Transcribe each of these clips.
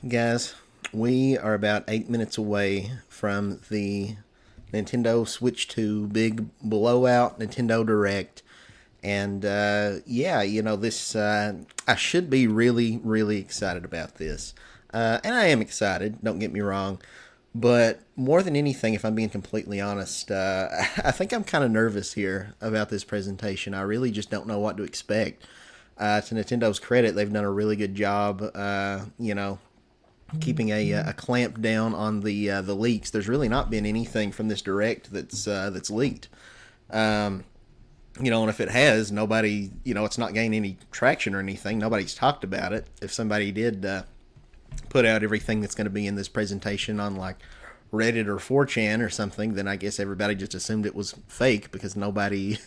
Guys, we are about 8 minutes away from the Nintendo Switch 2 big blowout Nintendo Direct. And yeah, this, I should be really, really excited about this. And I am excited, don't get me wrong. But more than anything, if I'm being completely honest, I think I'm kind of nervous here about this presentation. I really just don't know what to expect. To Nintendo's credit, they've done a really good job, keeping a clamp down on the leaks. There's really not been anything from this direct that's leaked. And if it has, nobody, it's not gained any traction or anything. Nobody's talked about it. If somebody did put out everything that's going to be in this presentation on like Reddit or 4chan or something, then I guess everybody just assumed it was fake because nobody's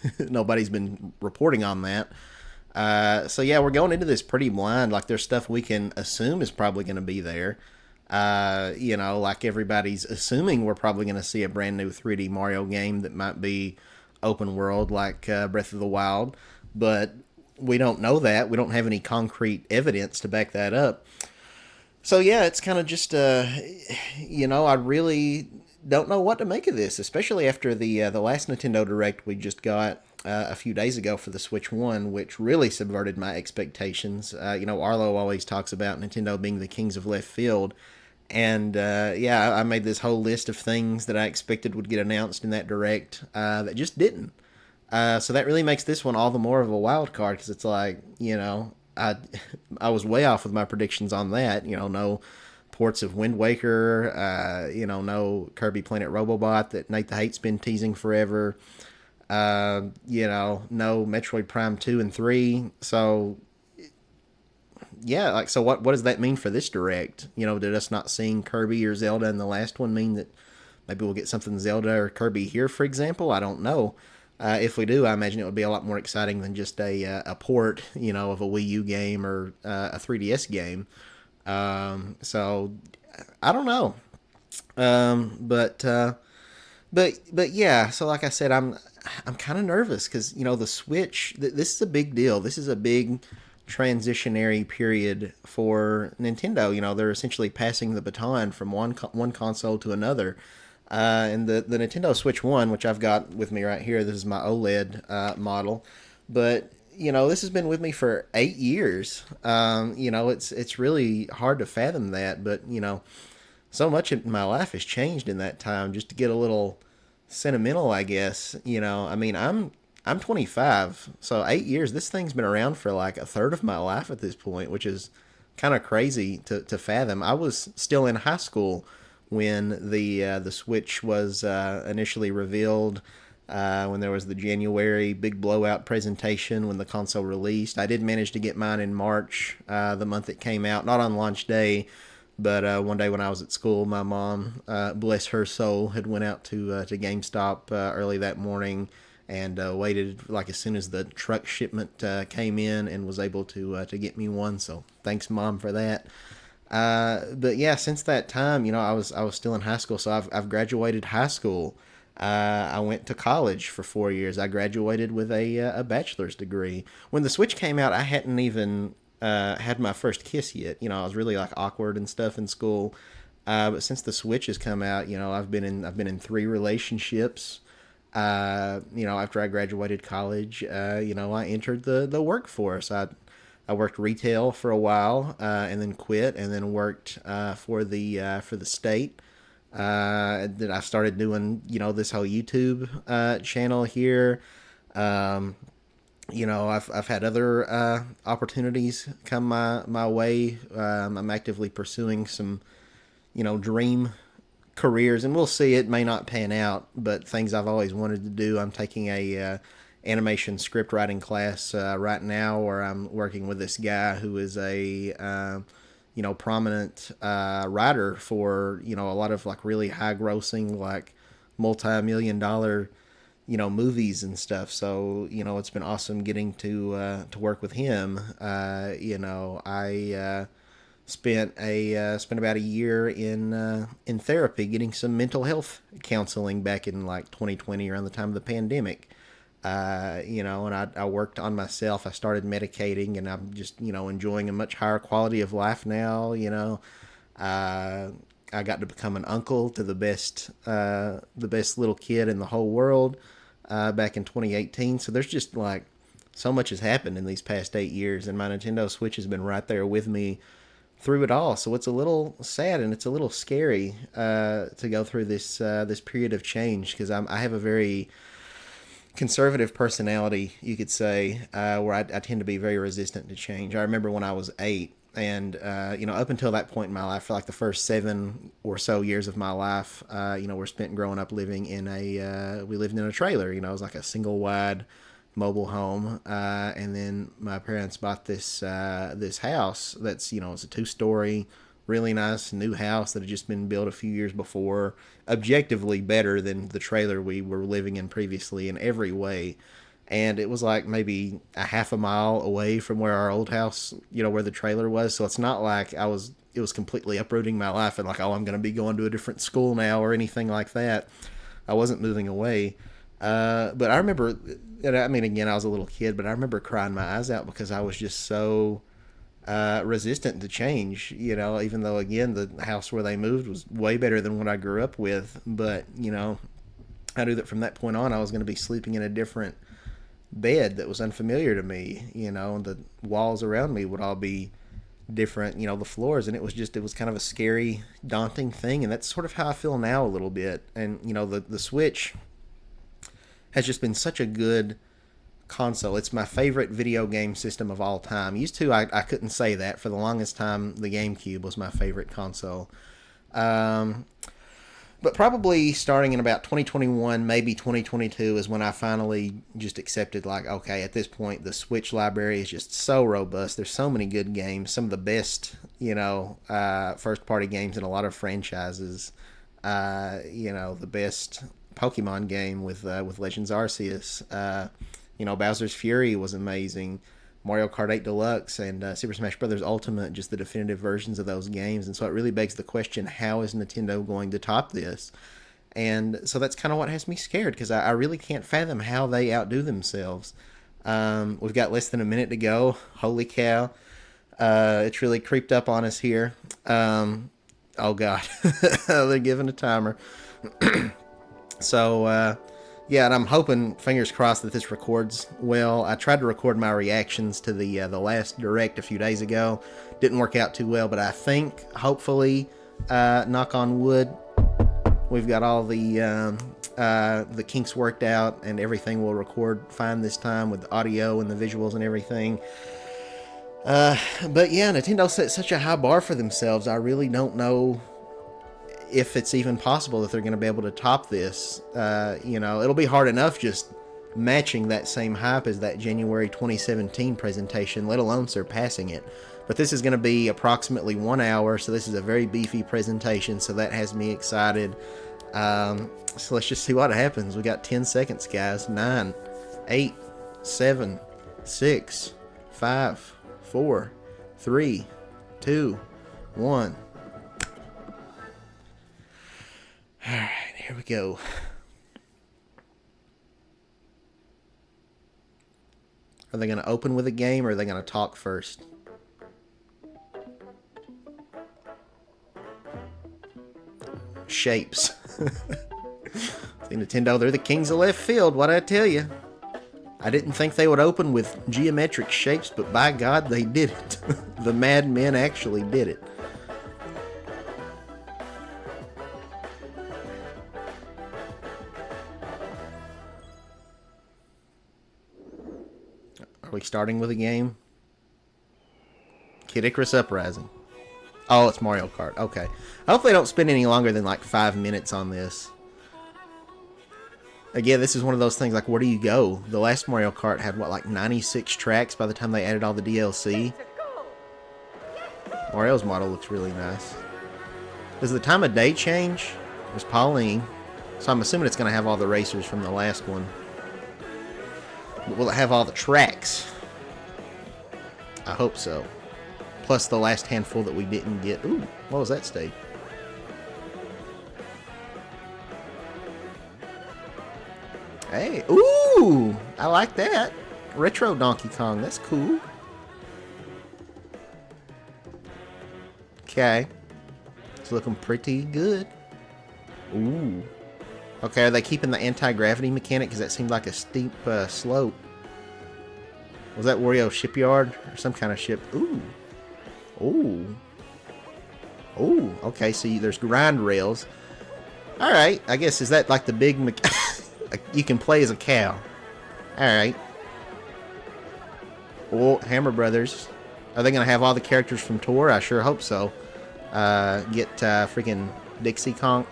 been reporting on that. So yeah, we're going into this pretty blind. Like there's stuff we can assume is probably going to be there. Like everybody's assuming we're probably going to see a brand new 3D Mario game that might be open world like Breath of the Wild, but we don't know that. We don't have any concrete evidence to back that up. So yeah, it's kind of just I really don't know what to make of this, especially after the last Nintendo Direct we just got a few days ago for the Switch One, which really subverted my expectations. Arlo always talks about Nintendo being the kings of left field, and yeah, I made this whole list of things that I expected would get announced in that Direct that just didn't. So that really makes this one all the more of a wild card because it's like, I I was way off with my predictions on that. No ports of Wind Waker, no Kirby Planet Robobot that Nate the Hate's been teasing forever. No Metroid Prime 2 and 3. So yeah, like so what does that mean for this direct? Did us not seeing Kirby or Zelda in the last one mean that maybe we'll get something Zelda or Kirby here, for example? I don't know. If we do, I imagine it would be a lot more exciting than just a port, of a Wii U game or a 3DS game. So I don't know. But yeah. So like I said, I'm kind of nervous because the Switch. This is a big deal. This is a big transitionary period for Nintendo. They're essentially passing the baton from one console to another. And the Nintendo Switch One, which I've got with me right here, this is my OLED model, but this has been with me for 8 years. It's really hard to fathom that, but so much in my life has changed in that time. Just to get a little sentimental, I guess. I'm 25, so 8 years. This thing's been around for like a third of my life at this point, which is kind of crazy to fathom. I was still in high school when the Switch was initially revealed. When there was the January big blowout presentation when the console released, I did manage to get mine in March, the month it came out, not on launch day, but one day when I was at school, my mom, bless her soul, had went out to GameStop early that morning and waited like as soon as the truck shipment came in and was able to get me one. So thanks, Mom, for that. But yeah, since that time, I was still in high school, so I've graduated high school. I went to college for 4 years. I graduated with a bachelor's degree. When the Switch came out, I hadn't even had my first kiss yet. I was really like awkward and stuff in school. But since the Switch has come out, I've been in three relationships. After I graduated college, I entered the workforce. I worked retail for a while, and then quit, and then worked for the state. Then I started doing this whole YouTube channel here. I've had other opportunities come my way. I'm actively pursuing some dream careers, and we'll see. It may not pan out, but things I've always wanted to do. I'm taking a animation script writing class right now, where I'm working with this guy who is a prominent writer for a lot of like really high grossing like multi-million dollar movies and stuff. So it's been awesome getting to work with him. I spent about a year in therapy, getting some mental health counseling back in like 2020 around the time of the pandemic. And I worked on myself. I started medicating, and I'm just, enjoying a much higher quality of life now. Uh, I got to become an uncle to the best little kid in the whole world back in 2018. So there's just like so much has happened in these past 8 years, and my Nintendo Switch has been right there with me through it all. So it's a little sad and it's a little scary to go through this period of change, because I have a very conservative personality, you could say, where I tend to be very resistant to change. I remember when I was 8, and up until that point in my life, for like the first 7 or so years of my life, were spent growing up living in we lived in a trailer. It was like a single wide mobile home, and then my parents bought this house that's, it's a 2-story, really nice new house that had just been built a few years before, objectively better than the trailer we were living in previously in every way. And it was like maybe a half a mile away from where our old house, where the trailer was. So it's not like it was completely uprooting my life and like, oh, I'm going to be going to a different school now or anything like that. I wasn't moving away. But I remember, I mean, again, I was a little kid, but I remember crying my eyes out because I was just so resistant to change, even though, again, the house where they moved was way better than what I grew up with. But, I knew that from that point on, I was going to be sleeping in a different bed that was unfamiliar to me, and the walls around me would all be different, the floors. And it was kind of a scary, daunting thing. And that's sort of how I feel now a little bit. And, the Switch has just been such a good console. It's my favorite video game system of all time. Used to, I couldn't say that. For the longest time, the GameCube was my favorite console. But probably starting in about 2021, maybe 2022 is when I finally just accepted, like, okay, at this point, the Switch library is just so robust. There's so many good games, some of the best, first-party games in a lot of franchises. The best Pokemon game with Legends Arceus. Bowser's Fury was amazing. Mario Kart 8 Deluxe and Super Smash Bros. Ultimate, just the definitive versions of those games. And so it really begs the question, how is Nintendo going to top this? And so that's kind of what has me scared, because I really can't fathom how they outdo themselves. We've got less than a minute to go. Holy cow. It's really creeped up on us here. Oh, God. They're giving a timer. So, yeah, and I'm hoping, fingers crossed, that this records well. I tried to record my reactions to the last Direct a few days ago. Didn't work out too well, but I think, hopefully, knock on wood, we've got all the kinks worked out, and everything will record fine this time with the audio and the visuals and everything. But yeah, Nintendo set such a high bar for themselves. I really don't know if it's even possible that they're going to be able to top this. It'll be hard enough just matching that same hype as that January 2017 presentation, let alone surpassing it. But this is going to be approximately 1 hour, so this is a very beefy presentation, so that has me excited. So let's just see what happens. We got 10 seconds, guys. 9, 8, 7, 6, 5, 4, 3, 2, 1. Alright, here we go. Are they going to open with a game, or are they going to talk first? Shapes. See, Nintendo, they're the kings of left field, what'd I tell you? I didn't think they would open with geometric shapes, but by God, they did it. The madmen actually did it. Are we starting with a game? Kid Icarus Uprising. Oh, it's Mario Kart. Okay. I hope they don't spend any longer than like 5 minutes on this. Again, this is one of those things, like, where do you go? The last Mario Kart had, what, like 96 tracks by the time they added all the DLC? Mario's model looks really nice. Does the time of day change? There's Pauline. So I'm assuming it's going to have all the racers from the last one. Will it have all the tracks? I hope so. Plus the last handful that we didn't get. Ooh, what was that stage? Hey, ooh, Ooh, I like that. Retro Donkey Kong, that's cool. Okay. It's looking pretty good. Ooh. Okay, are they keeping the anti-gravity mechanic? Because that seemed like a steep slope. Was that Wario Shipyard? Or some kind of ship? Ooh. Ooh. Ooh. Okay, so there's grind rails. Alright, I guess, is that like the big... you can play as a cow. Alright. Oh, Hammer Brothers. Are they going to have all the characters from Tour? I sure hope so. Get freaking Dixie Kong.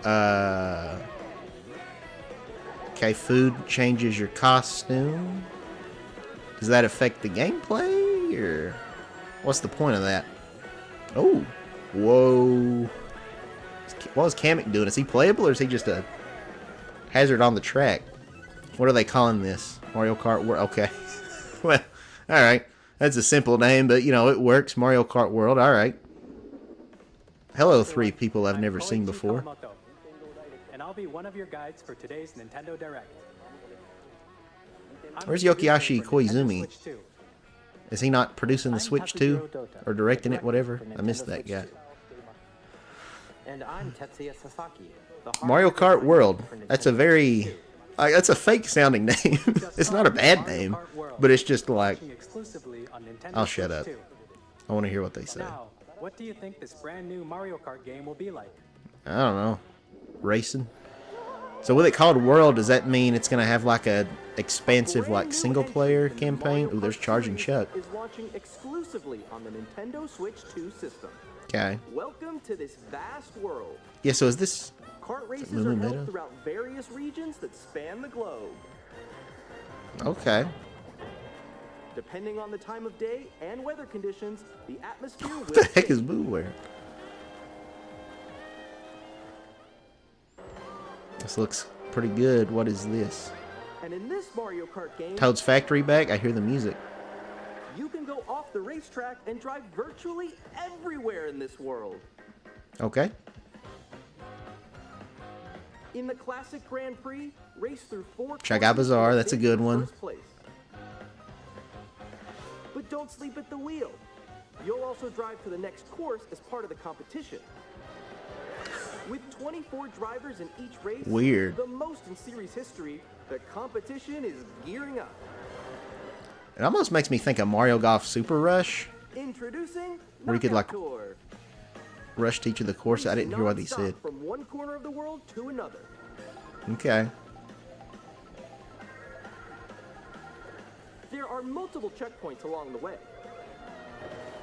Okay, food changes your costume. Does that affect the gameplay? Or what's the point of that? Oh. Whoa. What is Kamek doing? Is he playable or is he just a hazard on the track? What are they calling this? Mario Kart World? Okay. Well, alright. That's a simple name, but, you know, it works. Mario Kart World. Alright. Hello, three people I've never seen before. And I'll be one of your guides for today's Nintendo Direct. Where's Yokiyashi Koizumi? Is he not producing the Switch 2? Or directing it, whatever? I missed that guy. And I'm Tetsuya Sasaki. Mario Kart World. That's a very... that's a fake sounding name. It's not a bad name, but it's just like... I'll shut up. I want to hear what they say. Now, what do you think this brand new Mario Kart game will be like? I don't know. Racing? So with it called World, does that mean it's going to have like a expansive like single player campaign? Ooh, there's Charging Chuck. Is launching exclusively on the Nintendo Switch 2 system. Okay. Welcome to this vast world. Yeah, so is this... Kart races are held throughout various regions that span the globe. Okay. Depending on the time of day and weather conditions, the atmosphere will What the heck is Boo wearing? This looks pretty good. What is this? And in this Mario Kart game, Toad's Factory Bag? I hear the music. You can go off the racetrack and drive virtually everywhere in this world. Okay. In the classic Grand Prix, race through 4 Chaga Bazaar, that's a good one. But don't sleep at the wheel. You'll also drive to the next course as part of the competition. With 24 drivers in each race, weird. The most in series history, the competition is gearing up. It almost makes me think of Mario Golf Super Rush. Introducing where you could like Tour. rush to each of the courses. I didn't hear what he said. From one corner of the world to another. Okay. There are multiple checkpoints along the way.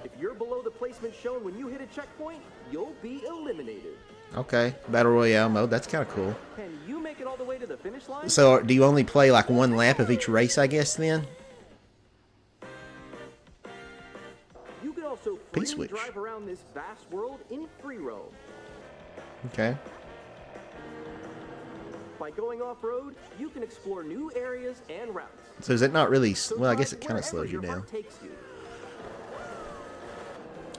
If you're below the placement shown when you hit a checkpoint, you'll be eliminated. Okay. Battle Royale mode. That's kind of cool. Can you make it all the way to the finish line? So, do you only play like one lap of each race, I guess, then? You can also freely drive around this vast world in free roam. Okay. By going off-road, you can explore new areas and routes. So is it not really... Well, I guess it kind of slows you down.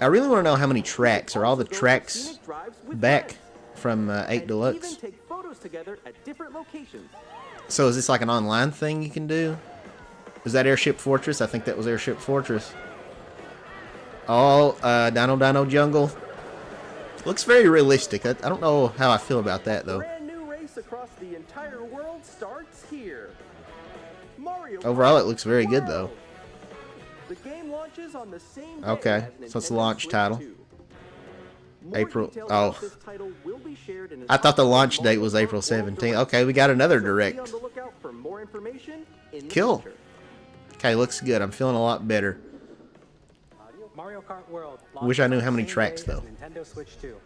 I really want to know how many tracks. Are all the tracks back from 8 Deluxe? Even take photos together at different locations. So is this like an online thing you can do? Is that Airship Fortress? I think that was Airship Fortress. Oh, Dino Dino Jungle. Looks very realistic. I don't know how I feel about that, though. Brand new race across the entire world starts here. Mario Overall, it looks very good, though. The game launches on the same day. Okay, so it's the launch title. April. Oh. I thought the launch date was April 17th. Okay, we got another direct. Cool. Okay, looks good. I'm feeling a lot better. Mario Kart World. Wish I knew how many tracks, though. Nintendo Switch 2.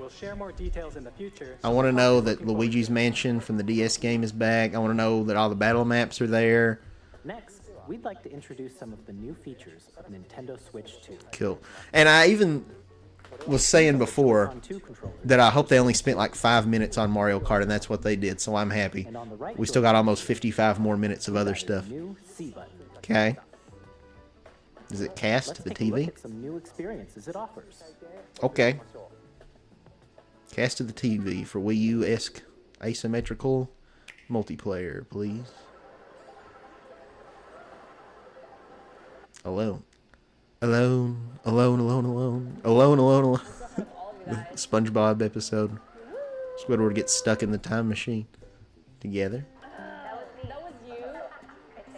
We'll share more details in the future. I want to know that Luigi's Mansion from the DS game is back. I want to know that all the battle maps are there. Next, we'd like to introduce some of the new features of Nintendo Switch 2. Cool. And I even was saying before that I hope they only spent like 5 minutes on Mario Kart, and that's what they did, so I'm happy. We still got almost 55 more minutes of other stuff. Okay. Is it cast to the TV? Some new experiences it offers. Okay. Cast to the TV for Wii U-esque asymmetrical Multiplayer, please. Alone. Alone. Alone, alone, alone. Alone, alone, alone. The SpongeBob episode. Squidward gets stuck in the time machine. Together. That was you.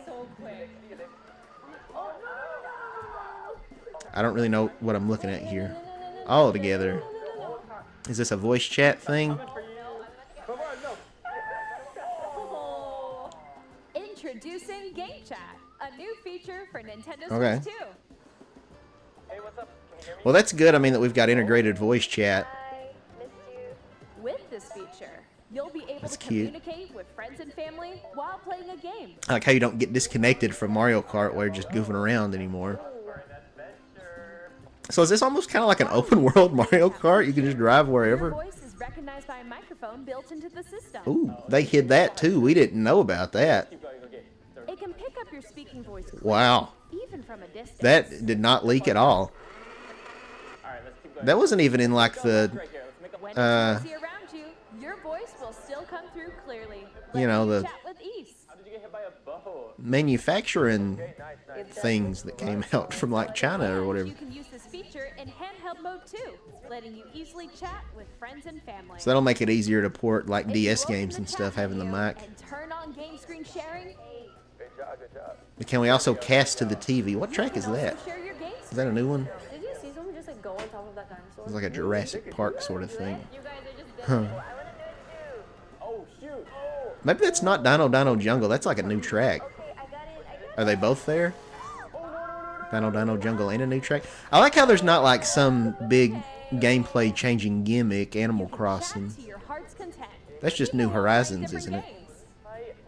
So quick. I don't really know what I'm looking at here. All together. Is this a voice chat thing? Introducing Game Chat, a new feature for Nintendo Okay. Switch 2. Well, that's good. I mean, that we've got integrated voice chat. With this feature, you'll be able That's to cute. communicate with friends and family while playing a game. I like how you don't get disconnected from Mario Kart while you're just goofing around anymore. So is this almost kind of like an open world Mario Kart? You can just drive Your wherever? voice is recognized by a microphone built into the system. Ooh, they hid that too. We didn't know about that. It can pick up your speaking voice clearly, Wow. even from a distance. That did not leak at all. That wasn't even in like the, When it's noisy around you, your voice will still come through clearly. You know, letting the chat with ease. manufacturing things that came out from like China or whatever. You can use this feature in handheld mode too, letting you easily chat with friends and family. So that'll make it easier to port like If you DS open games the and chat stuff having the menu mic. and turn on game screen sharing, But can we also cast to the TV? What track is you can that? also share your game Is that a new one? Did you see someone just like go on top of that dinosaur? It's like a Jurassic Park sort of thing. You guys are just dead. Huh. Oh, shoot. Maybe that's not Dino Dino Jungle. That's like a new track. Okay, I got it. Are they both there? Dino Dino Jungle and a new track? I like how there's not like some big gameplay changing gimmick, Animal chat Crossing. to your heart's content. That's just New Horizons, isn't it?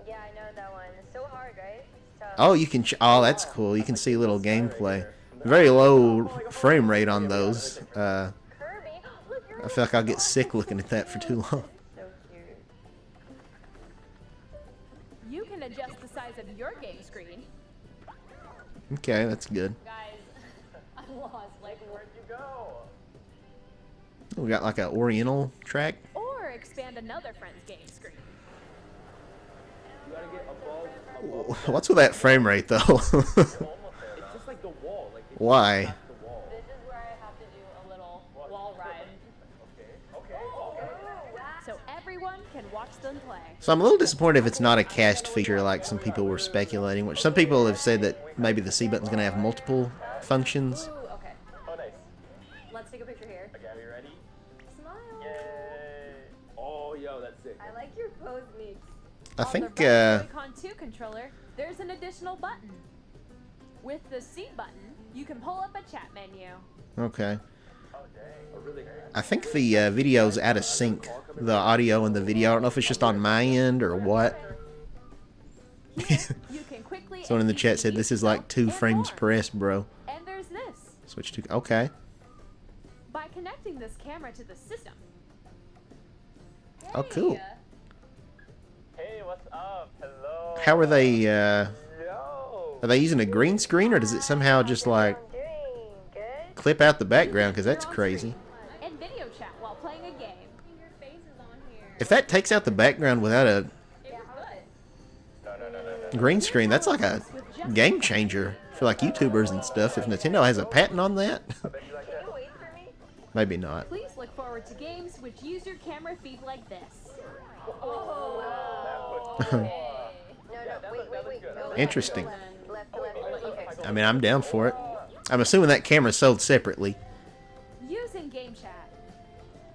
Yeah, I know that one. It's so hard, right? So, Oh, you can. Oh, that's cool. You can see a little gameplay. Very low frame rate on those. Kirby, look, you're I feel like I'll get sick looking at that for too long. so cute. You can adjust the size of your game screen. Okay, that's good. Guys, I'm lost. Like, where'd you go? We got like an Oriental track. Or expand another friend's game screen. You gotta get above. What's with that frame rate though? It's just like the wall. Like, it's Why? the wall. This is where I have to do a little wall ride. Okay. So everyone can watch them play. So I'm a little disappointed if it's not a cast feature like some people were speculating, which some people have said that maybe the C button's going to have multiple functions. Ooh, okay. Oh, nice. Let's take a picture here. Okay, are you ready? Smile. Yay. Oh, yo, that's sick. I like your pose, Meeks. I On think, the right Joy-Con 2 controller, there's an additional button. With the C button, you can pull up a chat menu. okay. Oh, dang. Oh, really? I think the video's out of sync, the audio and the video. I don't know if it's just on my end or what. Here, you can quickly Someone in the chat edit said this is like 2 and frames more. per S, bro. And there's this. Switch to, okay. By connecting this camera to the system. Oh, cool. Hey, what's up? Hello. How are they, Yo. are they using a green screen or does it somehow just like I'm doing good. clip out the background? Because that's crazy. And video chat while playing a game. Your face is on here. If that takes out the background without a It was good. green screen, that's like a game changer for like YouTubers and stuff. If Nintendo has a patent on that, Can you wait for me? maybe not. Please look forward to games which use your camera feed like this. No, wait. No, Interesting. left. Okay. I mean, I'm down for it. I'm assuming that camera's sold separately. Using game chat.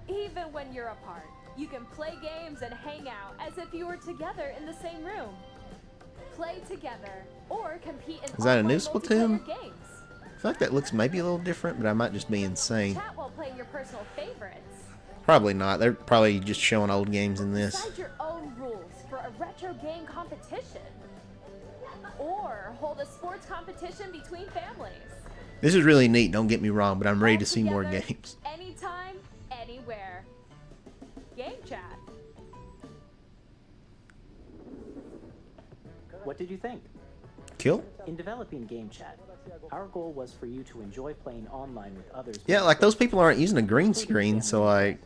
Even when you're apart, you can play games and hang out as if you were together in the same room. Play together or compete in Is that a new online Splatoon? multiplayer games. I feel like that looks maybe a little different, but I might just be insane. Chat while playing your personal favorites. Probably not. They're probably just showing old games in this. Decide your own rules for a retro game competition. Or hold a sports competition between families. This is really neat, don't get me wrong, but I'm ready All to see more together, games. Anytime, anywhere. Game chat. What did you think? Kill? In developing Game Chat, our goal was for you to enjoy playing online with others. Yeah, like those people aren't using a green screen, so like,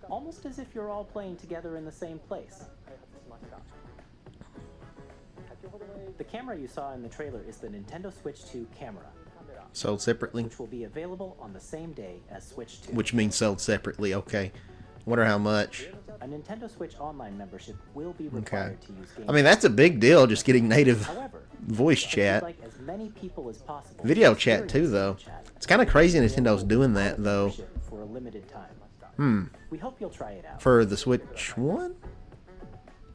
Almost as if you're all playing together in the same place. The camera you saw in the trailer is the Nintendo Switch 2 camera, Sold separately, which will be available on the same day as Switch 2. which means sold separately. Okay. Wonder how much. A Nintendo Switch Online membership will be required to use games. I mean, that's a big deal, just getting native However, voice if chat. you'd like as many people as possible Video to chat too, experience though. game chat, It's kind of crazy Nintendo's doing that, though. membership for a limited time. We hope you'll try it out. For the Switch 1?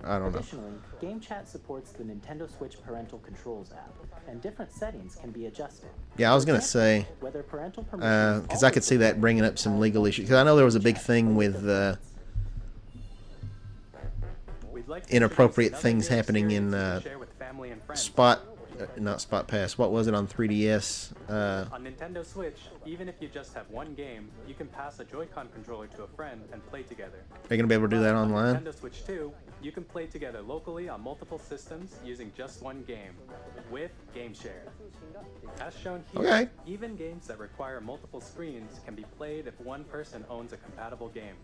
I don't know. Additionally, Game Chat supports the Nintendo Switch Parental Controls app, and different settings can be adjusted. Yeah, I was going to say, Whether parental permissions because I could see that bringing up some legal issues. Because I know there was a big thing with We'd like to inappropriate introduce things another happening in experience you can share with family and friends. not Spot Pass. What was it on 3DS? On Nintendo Switch, even if you just have one game, you can pass a Joy-Con controller to a friend and play together. Are you going to be able to do that On online? Nintendo Switch 2, you can play together locally on multiple systems using just one game, with GameShare. As shown here, Okay. even games that require multiple screens can be played if one person owns a compatible game.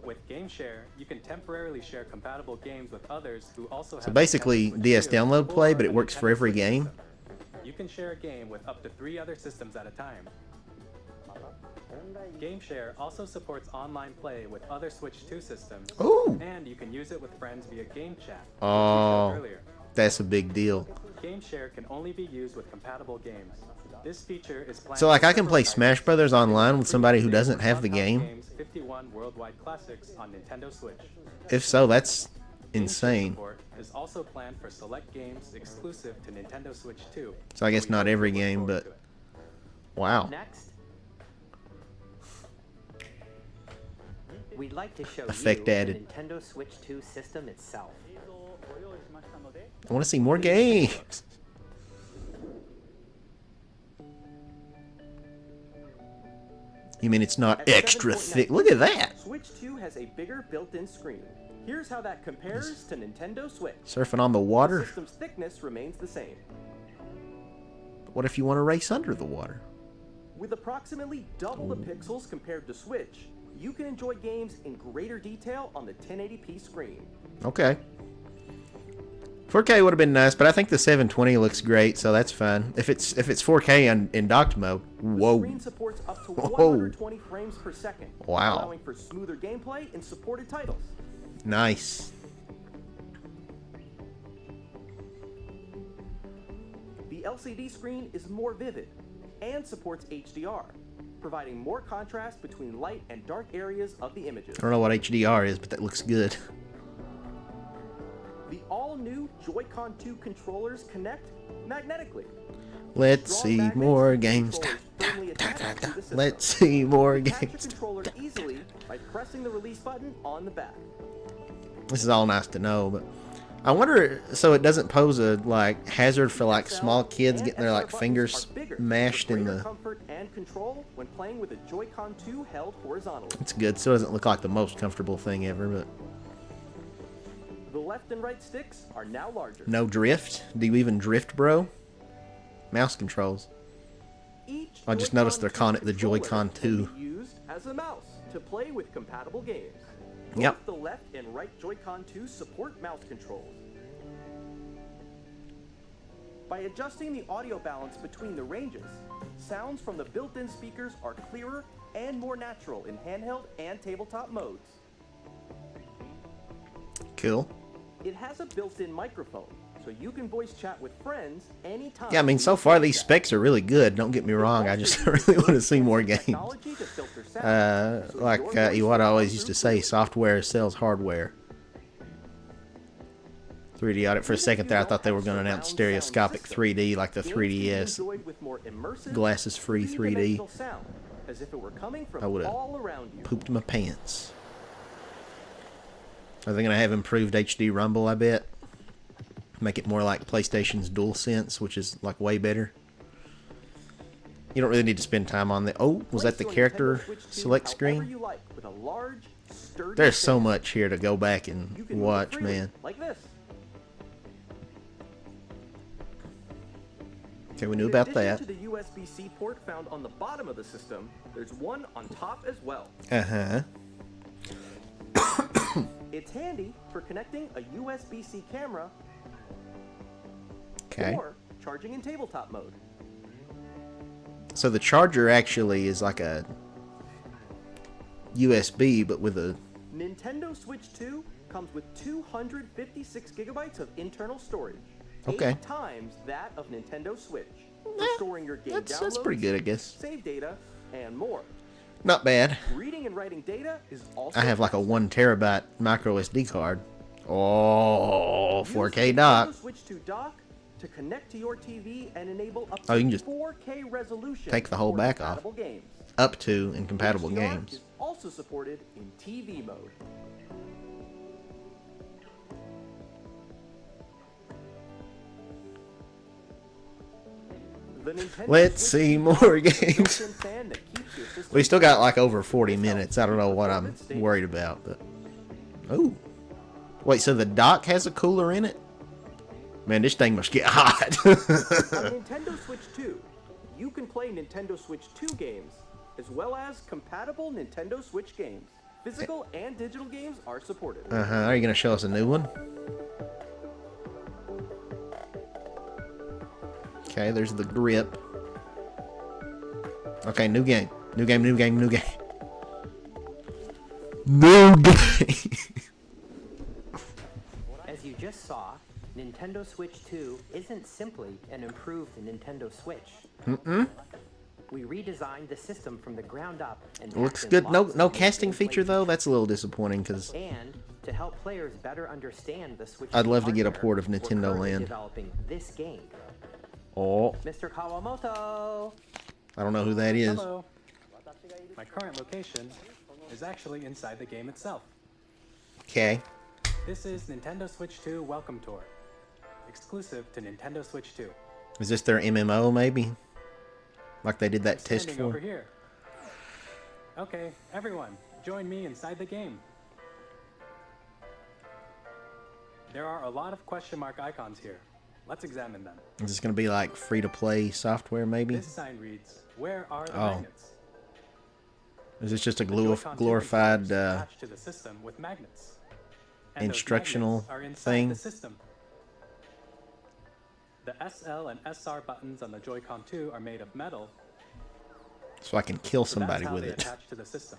With GameShare, you can temporarily share compatible games with others who also have So basically, Nintendo Switch DS 2 download play, or but a it works for Nintendo every Switch game? system. You can share a game with up to 3 other systems at a time. GameShare also supports online play with other Switch 2 systems, Ooh. and you can use it with friends via Game Chat, which we Oh. showed earlier. That's a big deal. GameShare can only be used with compatible games. This feature is planned So, like, for I can play several Smash titles, Brothers online with somebody who including doesn't have the Clubhouse game? Games 51 Worldwide Classics on Nintendo Switch. If so, that's GameShare insane. support is also planned for select games exclusive to Nintendo Switch 2. So I guess we not hope every you look game, forward but to it. wow. Next, we'd like to show Effect you the added. Nintendo Switch 2 system itself. I want to see more games. You mean it's not At extra 7.9 thick? Look at that. Switch 2 has a bigger built-in screen. Here's how that compares to Nintendo Switch. Surfing on the The water? system's thickness remains the same. What if you want to race under the water? With approximately double the pixels compared to Switch, you can enjoy games in greater detail on the 1080p screen. Okay. 4K would have been nice, but I think the 720 looks great, so that's fine. If it's 4K in docked mode, The whoa. screen supports up to Whoa. 120 frames per second, Wow. allowing for smoother gameplay in supported titles. Nice. The LCD screen is more vivid and supports HDR, providing more contrast between light and dark areas of the images. I don't know what HDR is, but that looks good. The all-new Joy-Con 2 controllers connect magnetically. Let's Strong see magnets more keep games. controllers firmly attached to the system. Let's see more Attach your games. controller easily by pressing the release button on the back. This is all nice to know, but I wonder, so it doesn't pose a like hazard for like small kids And getting their like extra fingers buttons are bigger mashed for in greater the. comfort and control when playing with a Joy-Con 2 held horizontally. It's good. Still doesn't look like the most comfortable thing ever, but The left and right sticks are now larger. no drift. Do you even drift, bro? Mouse controls. Each I just Joy-Con noticed they're 2 calling it the controller Joy-Con can 2. be used as a mouse to play with compatible games. Yep. Both the left and right Joy-Con 2 support mouse controls. By adjusting the audio balance between the ranges, sounds from the built-in speakers are clearer and more natural in handheld and tabletop modes. Cool. It has a built-in microphone, so you can voice chat with friends anytime. Yeah, I mean, so far these specs are really good. Don't get me wrong. I just really want to see more games. Technology to filter sound, so Like your voice Iwata will always come used to through say, software sells hardware. 3D audit for a second there. I thought they were going to announce stereoscopic 3D like the games can be 3DS. enjoyed with more immersive, Glasses-free 3D. three-dimensional sound, as if it were coming from I would've all around you. Pooped my pants. Are they going to have improved HD rumble, I bet? Make it more like PlayStation's DualSense, which is like way better. You don't really need to spend time on the... Oh, was that the Place your character Nintendo Switch 2 select however screen? you like, with a large, sturdy There's so face. much here to go back You and can move it watch, freely, man. like this. Okay, we knew In about addition that. to the USB-C port found on the bottom of the system, there's one on top as well. Uh-huh. It's handy for connecting a USB-C camera Okay. or charging in tabletop mode. So the charger actually is like a USB, but with a... Nintendo Switch 2 comes with 256 gigabytes of internal storage. Okay. 8 times that of Nintendo Switch. For storing your game That's downloads, pretty good, I guess. save data, and more. Not bad. Reading and writing data is also I have like a fast. 1 terabyte micro SD card. Oh, Use 4K the dock. Nintendo Switch 2 dock to connect to your TV and enable up Oh, to you can just 4K resolution. take the whole for back off. compatible games. Up to incompatible HDR games. is also supported in TV mode. The Nintendo Let's Switch see 2 more dock is a games. built-in fan that keeps your system We still got cool. like over 40 This helps minutes. I don't know keep what I'm performance stable. worried about, but... Oh. Wait, so the dock has a cooler in it? Man, this thing must get hot. On Nintendo Switch 2, you can play Nintendo Switch 2 games, as well as compatible Nintendo Switch games. Physical and digital games are supported. Uh-huh. Are you going to show us a new one? Okay, there's the grip. Okay, new game. New game, new game, new game. New game. As you just saw, Nintendo Switch 2 isn't simply an improved Nintendo Switch. We redesigned the system from the ground up and Looks packed in good. No lots no of new casting gameplay feature, though? features. That's a little disappointing, because And to help players better understand the Switch I'd 2 love to get a hardware, port of we're Nintendo currently Land. developing this game. Oh, Mr. Kawamoto! I don't know who that is. Hello. My current location is actually inside the game itself. Okay. This is Nintendo Switch 2 Welcome Tour, exclusive to Nintendo Switch 2. Is this their MMO, maybe? Like they did that I'm test standing over for? here. Okay, everyone, join me inside the game. There are a lot of question mark icons here. Let's examine them. Is this going to be like free-to-play software, maybe? This sign reads, "Where are the Oh. magnets?" Is this just a The Joy-Con 2 glorified controllers attached to the system with magnets. And those instructional magnets are inside thing? the system. The SL and SR buttons on the Joy-Con 2 are made of metal, so I can kill so that's somebody how with they it? attach to the system.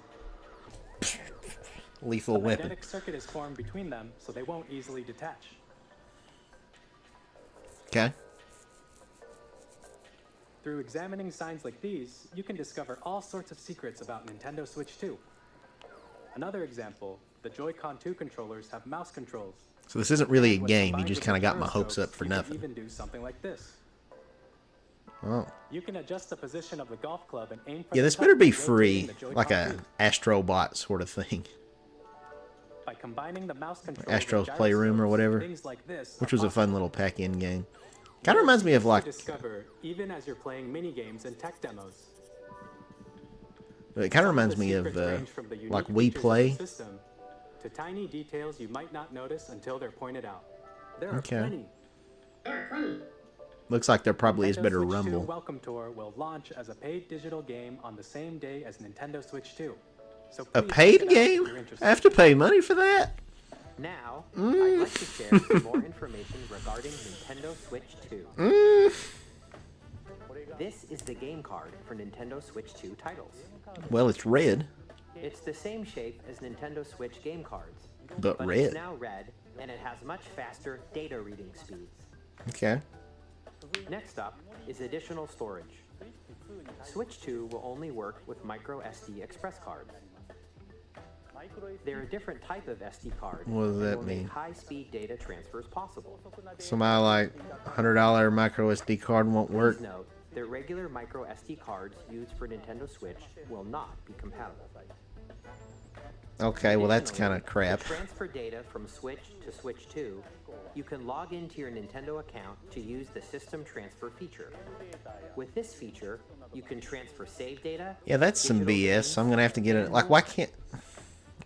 Lethal A weapon. magnetic circuit is formed between them, so they won't easily detach. Okay. Through examining signs like these, you can discover all sorts of secrets about Nintendo Switch 2. Another example, the Joy-Con 2 controllers have mouse controls. So this isn't really a When game. You combined just with kind of the got my hopes up gyroscopes, for you can nothing. even do something like this. Oh. You can adjust the position of the golf club and aim for Yeah, the this cup better be by rotating free. the Joy-Con Like a 2. Astrobot sort of thing. By combining the mouse controls Astro's and Playroom or gyroscopes, whatever. things like this Which are was a fun possible. little pack-in game. Kind of reminds me of like... To discover even as you're playing mini games and tech demos. It kind Some of the reminds me of secrets range from the like unique We features of the Play. system to tiny details you might not notice until they're pointed out. There are Okay. plenty. Looks like there probably is Nintendo better Switch 2 Rumble. Welcome Tour will launch as a paid digital game on the same day as Nintendo Switch 2. So A please paid check it out if game? you're interested. I have to pay money for that? Now, I'd like to share some more information regarding Nintendo Switch 2. This is the game card for Nintendo Switch 2 titles. Well, it's red, It's the same shape as Nintendo Switch game cards, but but red. it's now red, and it has much faster data reading speeds. Okay. Next up is additional storage. Switch 2 will only work with micro SD express cards. They're a different type of SD card. What does and that will mean? make high-speed data transfers possible. So my like $100 micro SD card won't work. Please note that regular micro SD cards used for Nintendo Switch will not be compatible. Okay, well that's Additionally, kind of crap. To transfer data from Switch to Switch 2, you can log into your Nintendo account to use the System Transfer feature. With this feature, you can transfer save data. Yeah, that's some digital BS. games, So I'm gonna have to get it. Like, why can't?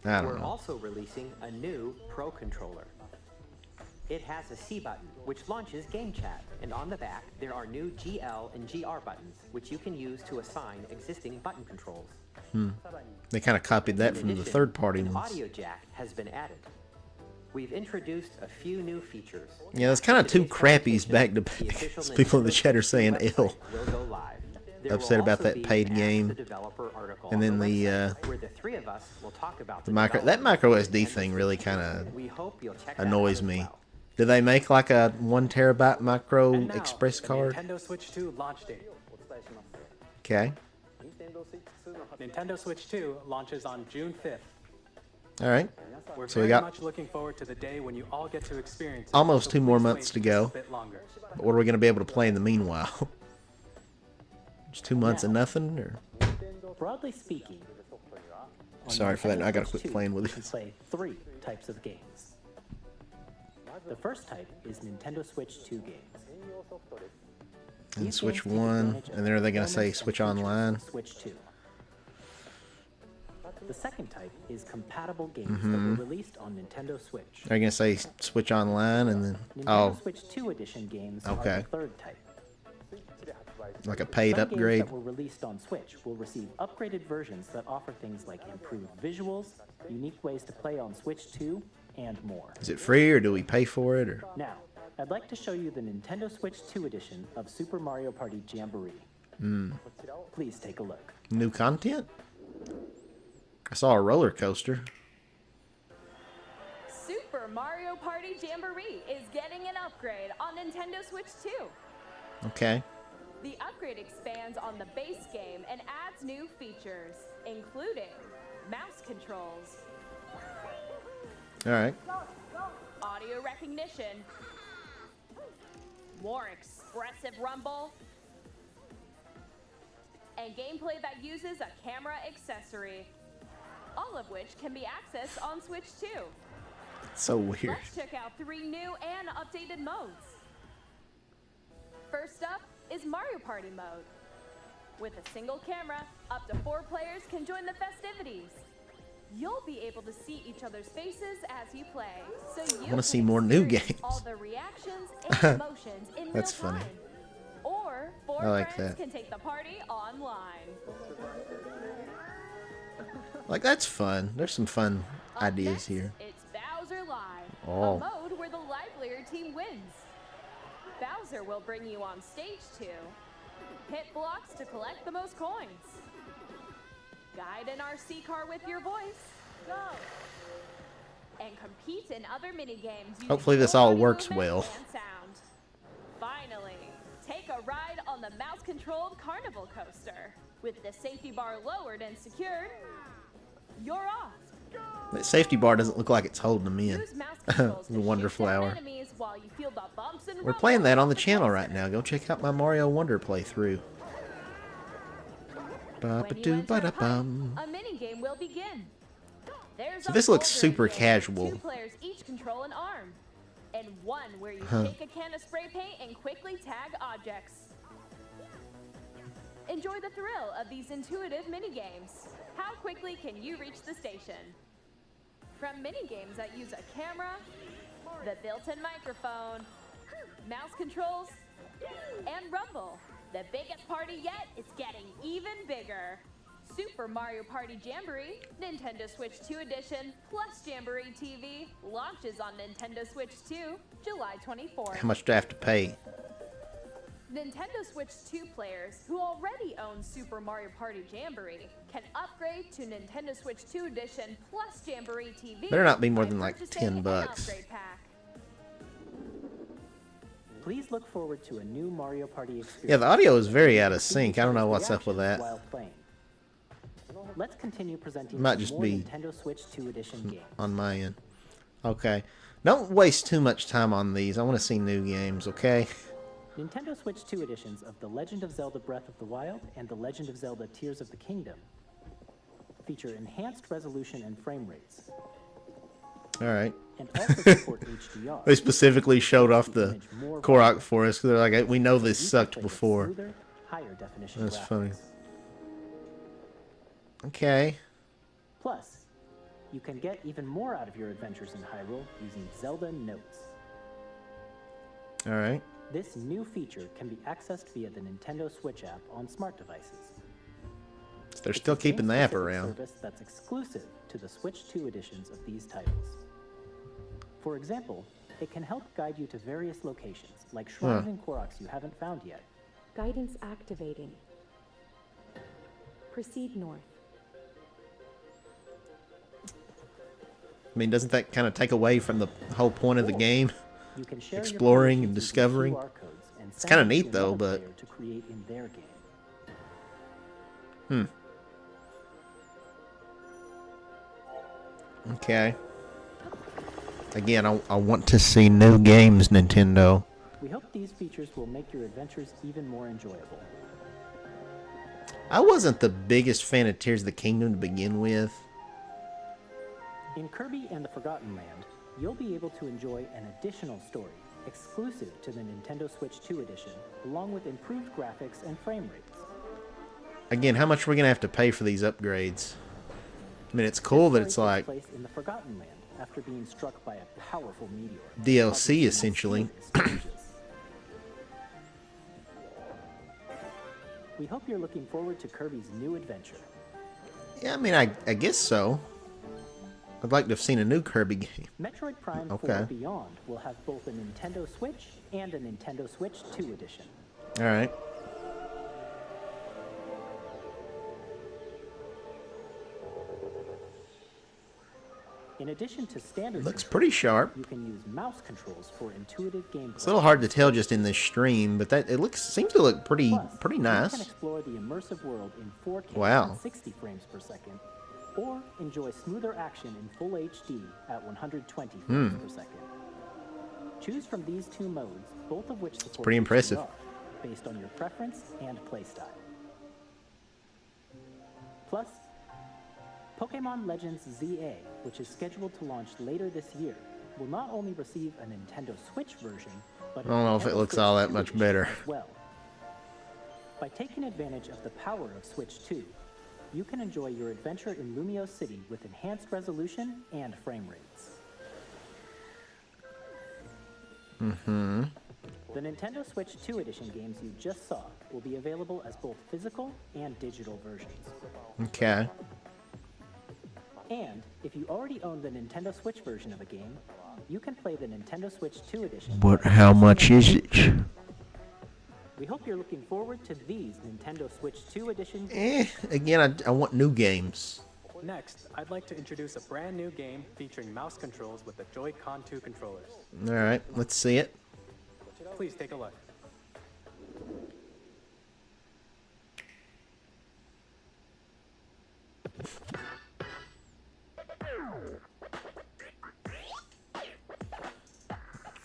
I don't We're know. also releasing a new Pro controller. It has a C button, which launches Game Chat, and on the back, there are new GL and GR buttons, which you can use to assign existing button controls. They kind of copied that In from the addition, third-party an ones. audio jack has been added. we've introduced a few new features. Yeah, it's kind of two crappies back to The back. official People in the Nintendo chat are Switch saying website ill. will go live. There Upset will about also that be paid an game. Ask the Developer article And then on the, website where the three of us will talk about The that micro SD thing really kind of We hope you'll check that out annoys as me. well. Do they make like a 1 terabyte micro And now, express the card? Nintendo Switch 2 launch date. Okay. Nintendo Switch 2 launches on June 5th. All right. We're So we very got much looking forward to the day when you all get to experience it, almost so 2 more please months wait to just go. a bit longer. What are we going to be able to play in the meanwhile? Just 2 months and nothing? Or Broadly speaking, on Sorry for that. Nintendo I gotta Switch quit 2, playing with you can this. play 3 types of games. The first type is Nintendo Switch 2 games. and These Switch games take 1, advantage of and then are they going to say performance and Switch features Online? of Switch 2. The second type is compatible games that Mm-hmm. were released on Nintendo Switch. Are you going to say Switch Online and then Nintendo Switch 2 edition games are Okay. the third type. like a paid Some upgrade? games that were released on Switch will receive upgraded versions that offer things like improved visuals, unique ways to play on Switch 2, and more. Is it free or do we pay for it? Or Now, I'd like to show you the Nintendo Switch 2 edition of Super Mario Party Jamboree. Please take a look. new content? I saw a roller coaster. Super Mario Party Jamboree is getting an upgrade on Nintendo Switch 2. Okay. The upgrade expands on the base game and adds new features, including mouse controls, All right. audio recognition, more expressive rumble, and gameplay that uses a camera accessory, all of which can be accessed on Switch 2. So weird. Let's check out 3 new and updated modes. First up is Mario Party mode. With a single camera, up to 4 players can join the festivities. You'll be able to see each other's faces as you play, so you wanna see can more new experience games. all the reactions and emotions in That's real funny. time. Or 4 I like friends that. can take the party online. Like, that's fun. There's some fun Up ideas next, here. It's Bowser Live, Oh. a mode where the livelier team wins. Bowser will bring you on stage 2. Hit blocks to collect the most coins. Guide an RC car with your voice. Go! And compete in other mini-games using Hopefully this full all body works movement well. and sound. Finally, take a ride on the mouse-controlled carnival coaster. With the safety bar lowered and secured, you're off. That safety bar doesn't look like it's holding them in. Use mouse controls The to Wonder shoot down Flower. enemies while you feel the bumps and We're playing rumbles that on of the channel right coaster. now. Go check out my Mario Wonder playthrough. When you enter a Ba-ba-doo-ba-da-bum. hut, a mini game will begin. There's So a this looks bouldering super game where casual. 2 players each control an arm, and one where you Huh. shake a can of spray paint and quickly tag objects. Enjoy the thrill of these intuitive mini games. How quickly can you reach the station? From mini games that use a camera, the built-in microphone, mouse controls, and rumble, the biggest party yet is getting even bigger. Super Mario Party Jamboree, Nintendo Switch 2 Edition, plus Jamboree TV, launches on Nintendo Switch 2, July 24th. How much do I have to pay? Nintendo Switch 2 players who already own Super Mario Party Jamboree can upgrade to Nintendo Switch 2 Edition plus Jamboree TV. Better not be more by than like purchasing 10 an bucks. upgrade pack. Please look forward to a new Mario Party experience. Yeah, the audio is very out of sync. I don't know what's up with that. While playing. Let's continue presenting Might some just more be Nintendo Switch 2 Edition games. On my end. Okay. Don't waste too much time on these. I want to see new games, okay? Nintendo Switch 2 editions of The Legend of Zelda Breath of the Wild and The Legend of Zelda Tears of the Kingdom feature enhanced resolution and frame rates, All right. and also support HDR. They specifically showed off the Image more Korok for us because they're like, we know this You can sucked play with before. smoother, higher definition That's graphics. funny. Okay. Plus, you can get even more out of your adventures in Hyrule using Zelda Notes. All right. This new feature can be accessed via the Nintendo Switch app on smart devices. They're It's still a keeping the app game-specific around. service that's exclusive to the Switch 2 editions of these titles. For example, it can help guide you to various locations, like shrines and Koroks you haven't found yet. Guidance activating. Proceed north. I mean, doesn't that kind of take away from the whole point of the game? You can share Exploring your and using discovering. QR codes and It's send kinda them neat, to though, another but- player to create in their game. Okay. Again, I want to see new games, Nintendo. We hope these features will make your adventures even more enjoyable. I wasn't the biggest fan of Tears of the Kingdom to begin with. In Kirby and the Forgotten Land, you'll be able to enjoy an additional story, exclusive to the Nintendo Switch 2 edition, along with improved graphics and frame rates. Again, how much are we going to have to pay for these upgrades? I mean, it's cool that This it's story like takes place in the Forgotten Land after being struck by a powerful meteor. DLC, causing some essentially. serious changes. We hope you're looking forward to Kirby's new adventure. Yeah, I mean, I guess so. I'd like to have seen a new Kirby game. Metroid Prime Okay. 4 Beyond will have both a Nintendo Switch and a Nintendo Switch 2 edition. All right. In addition to standard Looks controls, pretty sharp. you can use mouse controls for intuitive gameplay. It's a little hard to tell just in this stream, but that seems to look pretty Plus, You can nice. explore the immersive world in 4K Wow. at 60 frames per second, or enjoy smoother action in full HD at 120 frames per second. Choose from these two modes, both of which support pretty impressive. HDR, based on your preference and playstyle. Plus, Pokemon Legends ZA, which is scheduled to launch later this year, will not only receive a Nintendo Switch version, but I don't know if it looks all that much better. as well. By taking advantage of the power of Switch 2, you can enjoy your adventure in Lumio City with enhanced resolution and frame rates. The Nintendo Switch 2 edition games you just saw will be available as both physical and digital versions. Okay. And if you already own the Nintendo Switch version of a game, you can play the Nintendo Switch 2 edition. But how much is it? We hope you're looking forward to these Nintendo Switch 2 edition. Again, I want new games. Next, I'd like to introduce a brand new game featuring mouse controls with the Joy-Con 2 controllers. All right, let's see it. Please take a look.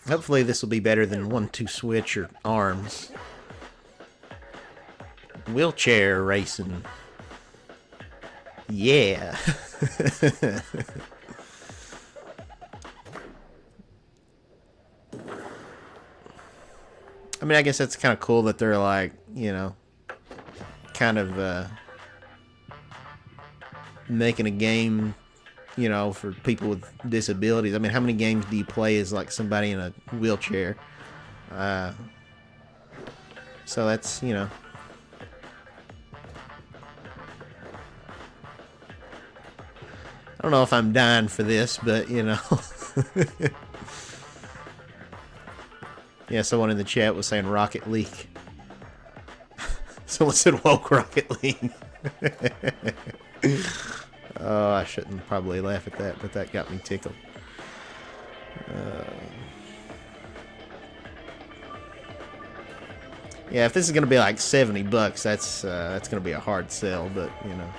Hopefully this will be better than 1-2 switch or arms. Wheelchair racing. Yeah. I mean, I guess that's kind of cool that they're like, you know, kind of making a game, you know, for people with disabilities. I mean, how many games do you play as like somebody in a wheelchair? So that's, you know. I don't know if I'm dying for this, but, you know. Yeah, someone in the chat was saying Rocket League. Someone said woke Rocket League. Oh, I shouldn't probably laugh at that, but that got me tickled. Yeah, if this is gonna be like $70, that's gonna be a hard sell. But you know,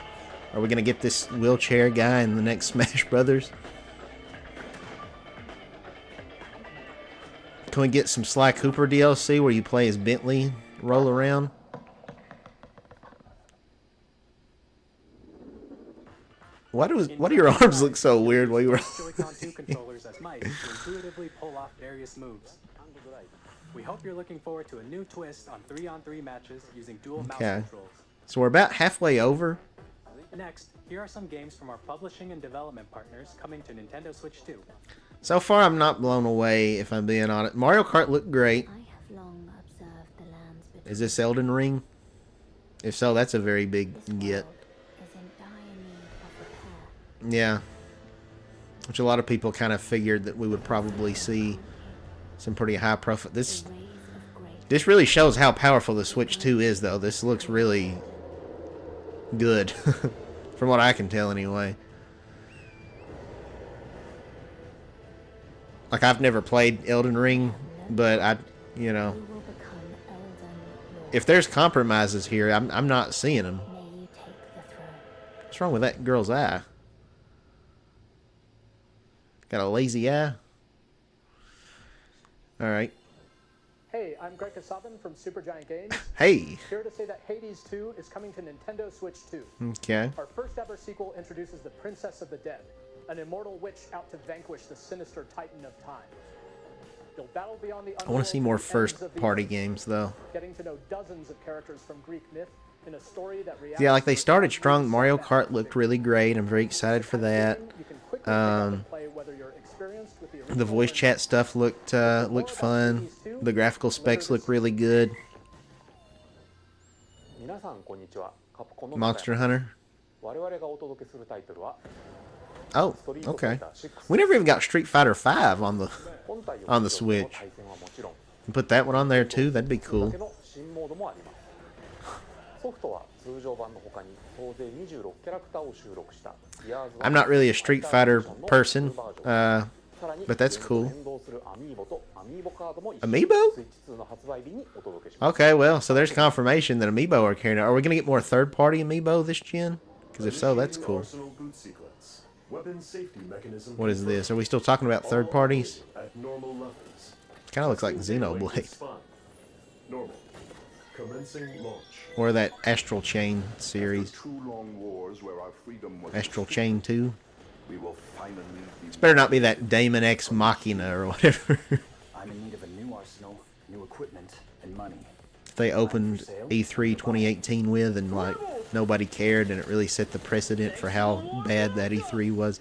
are we gonna get this wheelchair guy in the next Smash Brothers? Can we get some Sly Cooper DLC where you play as Bentley, roll around? Why do your arms look so weird while you were? Joy-Con 2 controllers as mice to intuitively pull off various moves. We hope you're looking forward to a new twist on 3-on-3 matches using dual mouse Okay. controls. So we're about halfway over. Next, here are some games from our publishing and development partners coming to Nintendo Switch 2. So far, I'm not blown away, if I'm being honest. Mario Kart looked great. I have long observed the lands between. Is this Elden Ring? If so, that's a very big This get. world is in dire need of repair. Yeah. which a lot of people kind of figured that we would probably see some pretty high profile. This really shows how powerful the Switch 2 is, though. This looks really good, from what I can tell, anyway. Like, I've never played Elden Ring, but you know, if there's compromises here, I'm not seeing them. What's wrong with that girl's eye? Got a lazy eye? Alright. Hey, I'm Greg Kasavin from Supergiant Games. Hey! Here to say that Hades 2 is coming to Nintendo Switch 2. Okay. Our first ever sequel introduces the Princess of the Dead, an immortal witch out to vanquish the sinister Titan of Time. You'll battle beyond the I want to see more first-party games, though. Getting to know dozens of characters from Greek myth in a story that yeah, like they started strong. Mario Kart looked really great. I'm very excited for that. The voice chat stuff looked fun. The graphical specs look really good. Monster Hunter. Oh, okay. We never even got Street Fighter 5 on the Switch. Put that one on there too. That'd be cool. I'm not really a Street Fighter person, but that's cool. Amiibo? Okay, well, so there's confirmation that Amiibo are carrying out. Are we going to get more third-party Amiibo this gen? Because if so, that's cool. What is this? Are we still talking about third parties? Kind of looks like Xenoblade. Or that Astral Chain series. Astral Chain 2. This better not be that Daemon X Machina or whatever. I'm in need of a new arsenal, new equipment, and money. They opened E3 2018 with, and like nobody cared, and it really set the precedent for how bad that E3 was.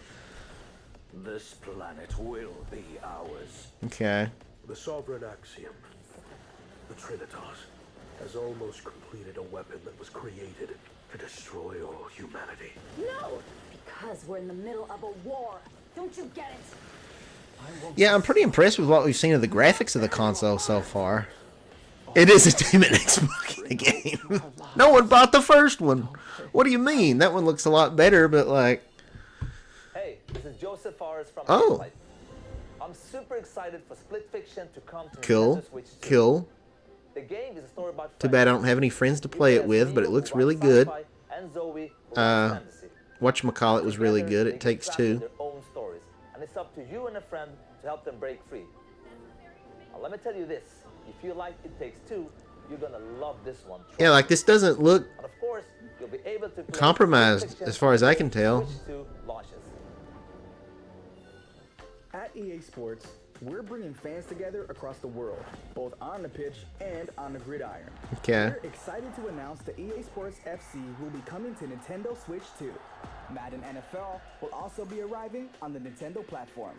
This planet will be ours. Okay. The Sovereign Axiom, the Trinitas, has almost completed a weapon that was created to destroy all humanity. No! Because we're in the middle of a war. Don't you get it? Yeah, I'm pretty impressed with what we've seen of the graphics of the console so far. It is a Daemon X Machina game. No one bought the first one. What do you mean? That one looks a lot better, but like... Hey, this is Joseph Forrest from Oh. I'm super excited for Split Fiction to come to Cool. Nintendo Switch 2. Cool. The game is a story about Too bad I don't have any friends to play it with, but it looks really good. Whatchamacallit was really good. It Takes Two. Their own stories, and it's up to you and a friend to help them break free. Now, let me tell you this. If you like It Takes Two, you're gonna love this one. Yeah, like this doesn't look And of course, you'll be able to play compromised Split Fiction as far as I can when tell. Switch 2 launches. At EA Sports, we're bringing fans together across the world, both on the pitch and on the gridiron. Okay. We're excited to announce that EA Sports FC will be coming to Nintendo Switch 2. Madden NFL will also be arriving on the Nintendo platform.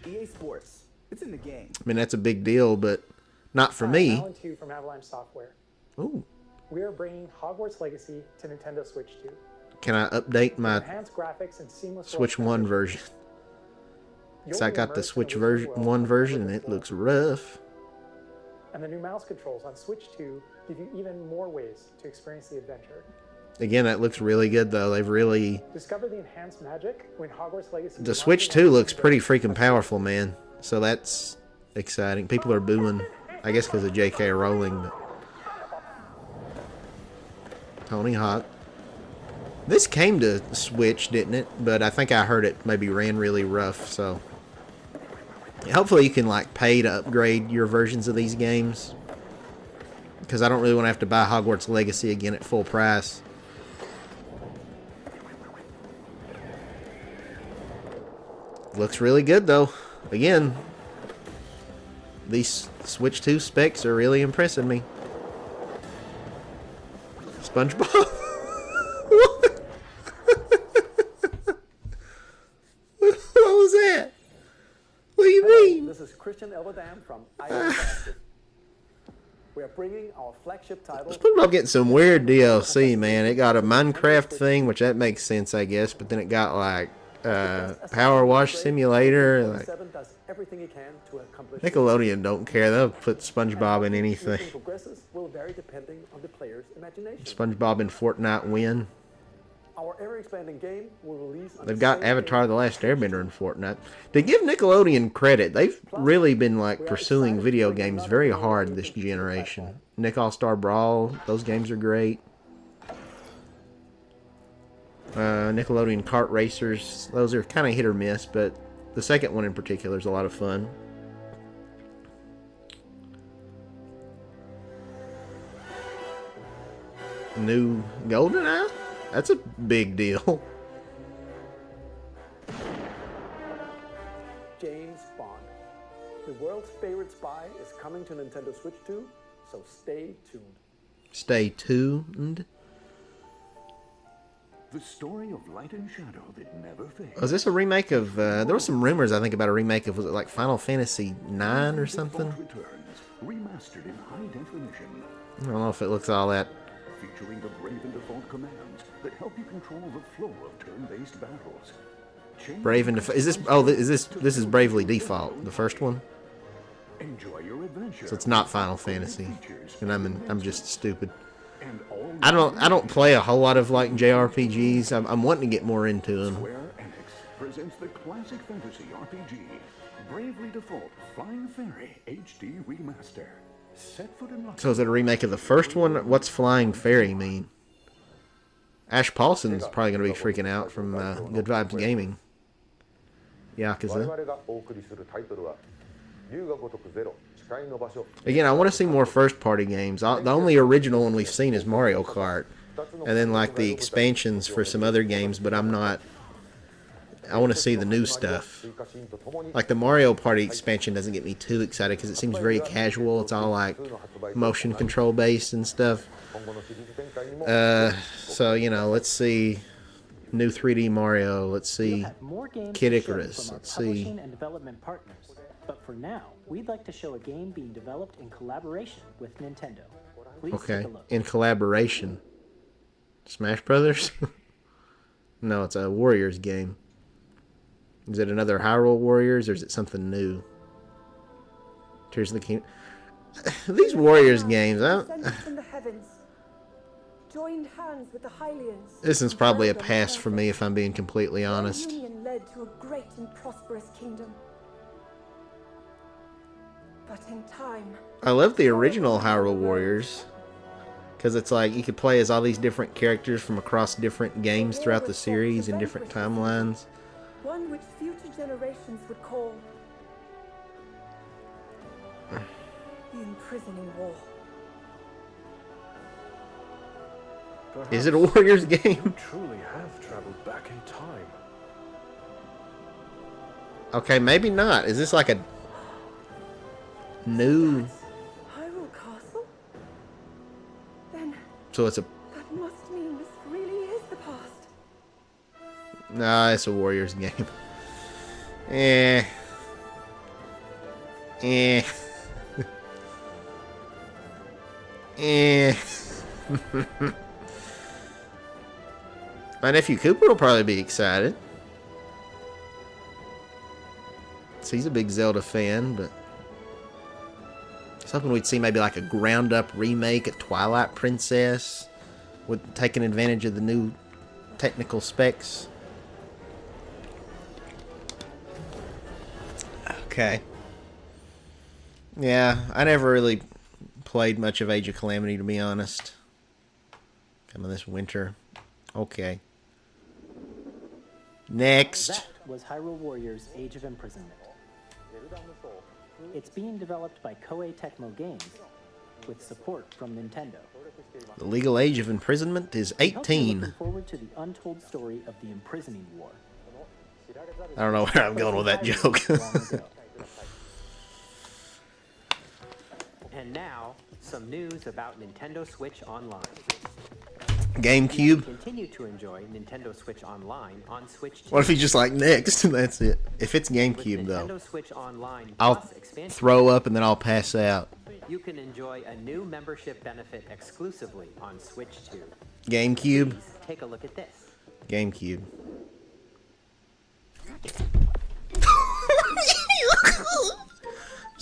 EA Sports, it's in the game. I mean, that's a big deal, but not for me. Alan 2 from Avalanche Software. Ooh. We are bringing Hogwarts Legacy to Nintendo Switch 2. Can I update my Enhanced graphics and seamless Switch world 1 version? Because I got the Switch version 1 version, and it looks rough. And the new mouse controls on Switch 2 give you even more ways to experience the adventure. Again, that looks really good, though. They've really... Discover the enhanced magic when Hogwarts Legacy... The Switch 2 looks pretty freaking powerful, man. So that's exciting. People are booing, I guess because of J.K. Rowling, but... Tony Hawk. This came to Switch, didn't it? But I think I heard it maybe ran really rough, so... Hopefully you can, like, pay to upgrade your versions of these games. Because I don't really want to have to buy Hogwarts Legacy again at full price. Looks really good, though. Again, these Switch 2 specs are really impressing me. SpongeBob. What? What was that? What do you mean? This is Christian Elverdam from iOS. We are bringing our flagship title. SpongeBob getting some weird DLC, man. It got a Minecraft thing, which that makes sense, I guess. But then it got like Power Wash Simulator. Like, 7 does everything it can to accomplish Nickelodeon don't care. They'll put SpongeBob in anything. progresses will vary depending on the player's imagination. SpongeBob and Fortnite win. Our ever-expanding game will release on They've the got same Avatar: day The Last Airbender in Fortnite. To give Nickelodeon credit, they've really been like pursuing video games very hard this generation. Nick All-Star Brawl, those games are great. Nickelodeon Kart Racers, those are kind of hit or miss, but the second one in particular is a lot of fun. New GoldenEye? That's a big deal. James Bond. The world's favorite spy is coming to Nintendo Switch 2, so stay tuned. Stay tuned. The story of light and shadow that never fades. Was this a remake of, there were some rumors, I think, about a remake of, was it like Final Fantasy 9 or something? Returns, remastered in high definition. I don't know if it looks all that. Featuring the brave and default commands that help you control the flow of turn-based battles. Brave and Default. Is this, oh, this is Bravely Default, the first one? Enjoy your adventure. So it's not Final Fantasy. And I'm just stupid. I don't play a whole lot of like JRPGs. I'm wanting to get more into them. Square Enix presents the classic fantasy RPG, Bravely Default Flying Fairy HD Remaster. Set foot in So is it a remake of the first one? What's Flying Fairy mean? Ash Paulson's probably going to be freaking out from Good Vibes Gaming. Yakuza. Again, I want to see more first-party games. The only original one we've seen is Mario Kart. And then like the expansions for some other games, but I'm not... I want to see the new stuff. Like the Mario Party expansion doesn't get me too excited because it seems very casual. It's all like motion control based and stuff. So, you know, let's see new 3D Mario. Let's see Kid Icarus. Let's see. And development partners. But for now, we'd like to show a game being developed in collaboration with Nintendo. Please Okay, take a look. in collaboration. Smash Brothers? No, it's a Warriors game. Is it another Hyrule Warriors, or is it something new? Tears of the Kingdom. These Warriors games, From the heavens, joined hands with the Hylians. this is probably a pass for me if I'm being completely honest. Their union led to a great and prosperous kingdom. But in time, I love the original Hyrule Warriors, because it's like you could play as all these different characters from across different games throughout the series in different timelines. one which future generations would call the imprisoning war. Is it a Warriors game? You truly have traveled back in time. Okay, maybe not. Is this like a new... Hyrule Castle? Then So it's a... that must mean this really is the past. Nah, it's a Warriors game. Eh. Eh. Eh. My nephew Cooper will probably be excited. So he's a big Zelda fan, but I was hoping we'd see maybe like a ground-up remake of Twilight Princess with taking advantage of the new technical specs. Okay. Yeah, I never really played much of Age of Calamity, to be honest. Coming this winter. Okay. Next. That was Hyrule Warriors Age of Imprisonment. It's being developed by Koei Tecmo Games with support from Nintendo. The legal age of imprisonment is We hope you're 18. looking forward to the untold story of the imprisoning war. I don't know where I'm going with that joke. And now, some news about Nintendo Switch Online. GameCube. Continue to enjoy Nintendo Switch Online on Switch 2. What if he's just like next and that's it? If it's GameCube though, Nintendo Switch Online I'll Plus expansion, throw up and then I'll pass out. you can enjoy a new membership benefit exclusively on Switch 2. GameCube. Please take a look at this. GameCube.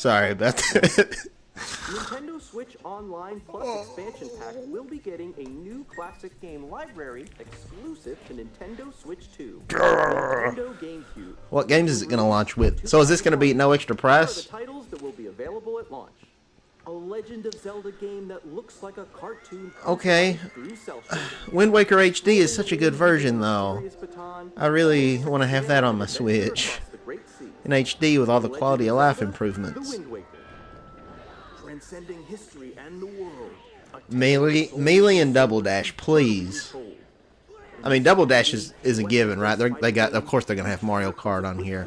Sorry about that. Nintendo Switch Online Plus Expansion Pack will be getting a new classic game library exclusive to Nintendo Switch 2. Nintendo GameCube. What games is it going to launch with? So is this going to be no extra price? The titles that will be available at launch. A Legend of Zelda game that looks like a cartoon. Okay. Wind Waker HD is such a good version, though. I really want to have that on my Switch. In HD with all the quality of life improvements. Transcending history and the world. Melee and Double Dash, please. I mean, Double Dash is a given, right? Of course they're going to have Mario Kart on here.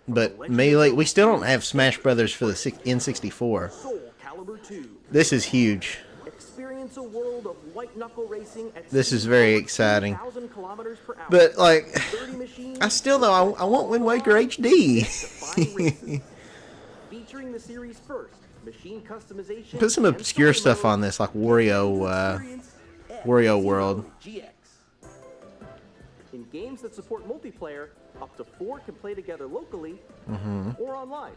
But Melee, we still don't have Smash Brothers for the N64. This is huge. Experience a world of white knuckle racing at this is very exciting. But like, I still though I want Wind Waker HD. Featuring the series first, machine customization. Put some obscure stuff on this, like Wario World. In games that support multiplayer, up to 4 can play together locally or online.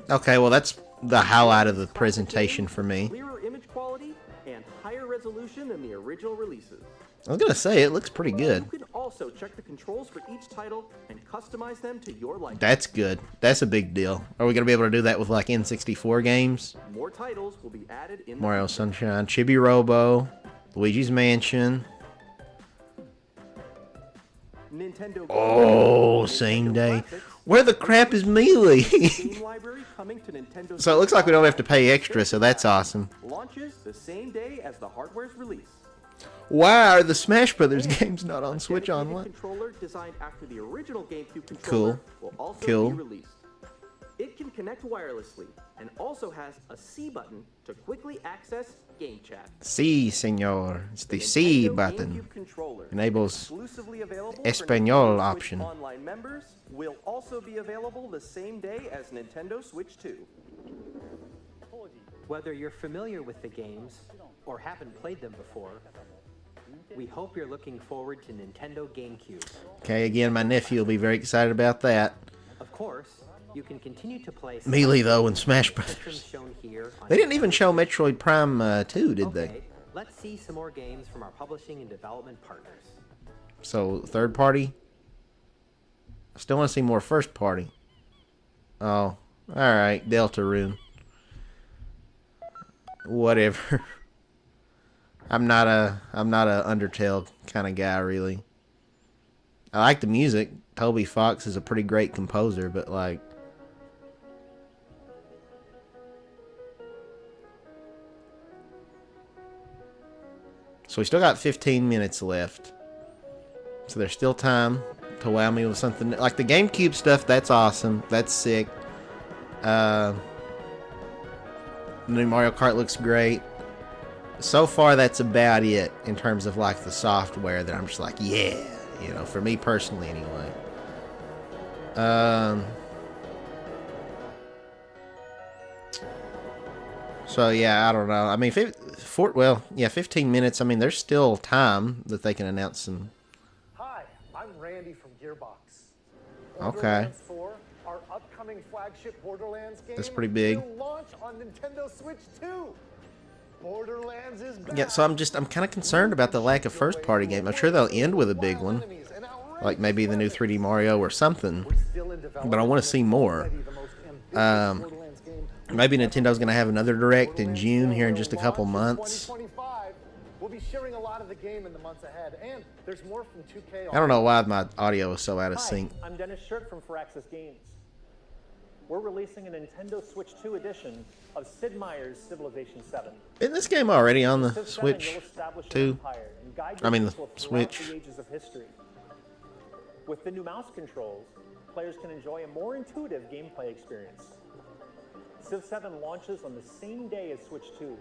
Okay, well that's the highlight of the presentation for me. Clearer image quality and higher resolution than the original releases. I was gonna say it looks pretty good. You can also check the controls for each title and customize them to your liking. That's good. That's a big deal. Are we gonna be able to do that with like N64 games? More titles will be added in Mario Sunshine, Chibi Robo, Luigi's Mansion. Nintendo same day. Where the crap is Melee? So it looks like we don't have to pay extra, so that's awesome. Launches the same day as the hardware's release. Why are the Smash Brothers games not on Switch Online? Controller designed after the original GameCube controller will also be released. It can connect wirelessly and also has a C button to quickly access game chat. Sí, señor. It's the C button. Enables Espanol option. Online members will also be available the same day as Nintendo Switch 2. Whether you're familiar with the games or haven't played them before, we hope you're looking forward to Nintendo GameCube. Okay, again, my nephew will be very excited about that. Of course, you can continue to play Melee though in Smash Brothers. They didn't even show Metroid Prime 2, did they? Let's see some more games from our publishing and development partners. So, third party? I still want to see more first party. Oh, alright, Deltarune. Whatever. I'm not a Undertale kind of guy, really. I like the music. Toby Fox is a pretty great composer, but like... So we still got 15 minutes left. So there's still time to wow me with something. Like the GameCube stuff, that's awesome. That's sick. The new Mario Kart looks great. So far, that's about it in terms of like the software that I'm just like, yeah. You know, for me personally anyway. So yeah, I don't know. I mean, 15 minutes. I mean, there's still time that they can announce some. Hi, I'm Randy from Gearbox. Okay. Borderlands 4, our upcoming flagship Borderlands game, That's pretty big. will launch on Nintendo Switch 2. Borderlands is back. Yeah, so I'm kind of concerned about the lack of first-party game. I'm sure they'll end with a big one, like maybe the new 3D Mario or something. But I want to see more. Maybe Nintendo's going to have another Direct in June here in just a couple months. We'll be sharing a lot of the game in the months ahead, and there's more from 2K. I don't know why my audio is so out of sync. Hi, I'm Dennis Shirt from Firaxis Games. We're releasing a Nintendo Switch 2 edition of Sid Meier's Civilization 7. Isn't this game already on the Switch 2? I mean the Switch. The ages of history. With the new mouse controls, players can enjoy a more intuitive gameplay experience. Civ 7 launches on the same day as Switch 2.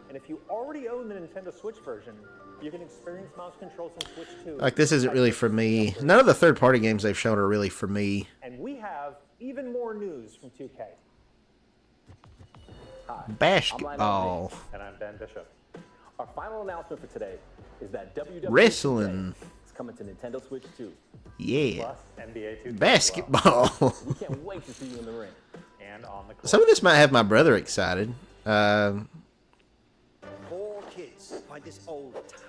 And if you already own the Nintendo Switch version, you can experience mouse controls on Switch 2. Like, this isn't really for me. None of the third-party games they've shown are really for me. And we have even more news from 2K. Hi, Basketball. and I'm Ben Bishop. Our final announcement for today is that WWE Wrestling. is coming to Nintendo Switch 2. Yeah. Plus NBA 2K. Basketball. We can't wait to see you in the ring. And on the court. Some of this might have my brother excited. 4 kids find this old tattoo.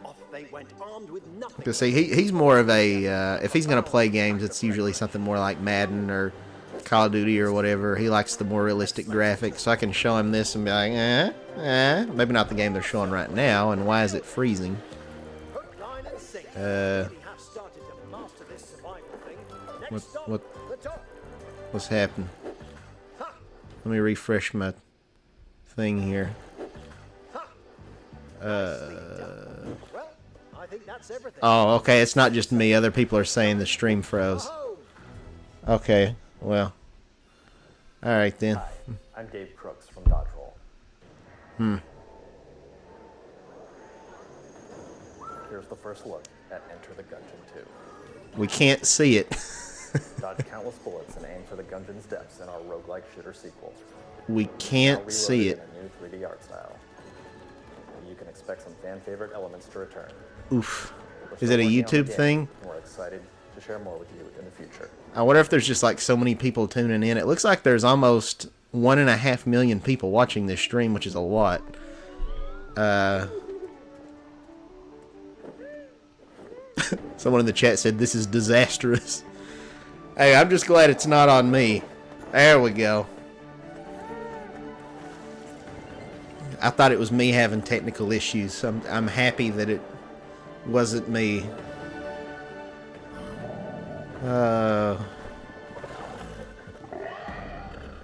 Off they went, armed with nothing. Because see, he's more of a if he's gonna play games, it's usually something more like Madden or Call of Duty or whatever. He likes the more realistic graphics, so I can show him this and be like, maybe not the game they're showing right now. And why is it freezing? What's happened? Let me refresh my thing here. Oh, okay. It's not just me. Other people are saying the stream froze. Okay. Well. All right then. Hi, I'm Dave Crooks from Dodgeroll. Here's the first look at Enter the Gungeon 2. We can't see it. Dodge countless bullets and aim for the Gungeon's depths in our roguelike shooter sequel. We can't see it. In a new 3D art style. You can expect some fan favorite elements to return. Oof. Is it a YouTube thing? We're excited to share more with you in the future. I wonder if there's just like so many people tuning in. It looks like there's almost 1.5 million people watching this stream, which is a lot. Someone in the chat said this is disastrous. Hey, I'm just glad it's not on me. There we go. I thought it was me having technical issues, so I'm happy that it wasn't me.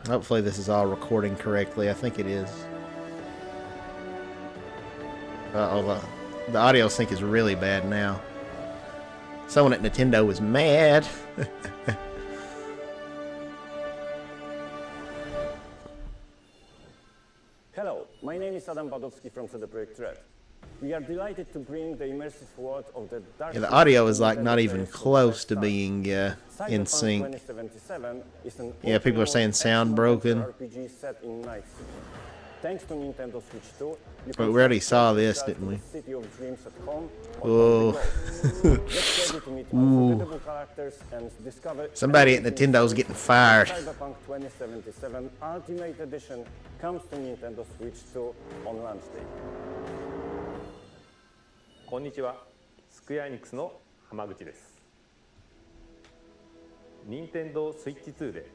Hopefully this is all recording correctly. I think it is. Uh-oh, the audio sync is really bad now. Someone at Nintendo was mad. Hello, my name is Adam Badowski from CD Projekt Red. We are delighted to bring the immersive world of the Dark. Yeah, the audio is like not even close to being in sync. 2077 is an Yeah, people are saying sound broken. RPG set in Night City. Thanks to Nintendo Switch 2, But we already saw this, didn't we? City of Dreams at home. Oh. Ooh. Somebody at Nintendo's getting fired. Cyberpunk 2077 Ultimate Edition comes to Nintendo Switch 2 on launch day. こんにちは。スクエアエニックスの浜口です。任天堂スイッチ2で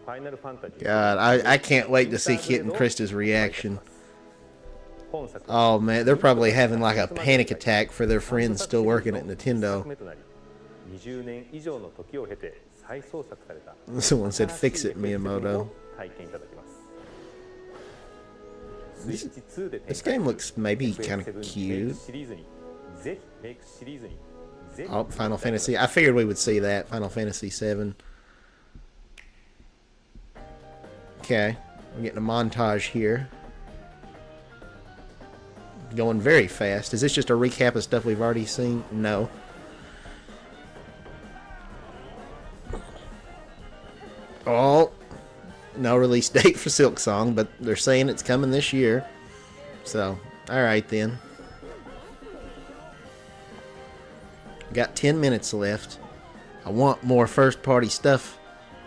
Final Fantasy. God, I can't wait to see Kit and Krista's reaction. Oh man, they're probably having like a panic attack for their friends still working at Nintendo. Someone said, "Fix it, Miyamoto." This game looks maybe kind of cute. Oh, Final Fantasy. I figured we would see that. Final Fantasy 7. Okay, we're getting a montage here. Going very fast. Is this just a recap of stuff we've already seen? No. Oh, no release date for Silk Song, but they're saying it's coming this year. So, alright then. Got 10 minutes left. I want more first party stuff.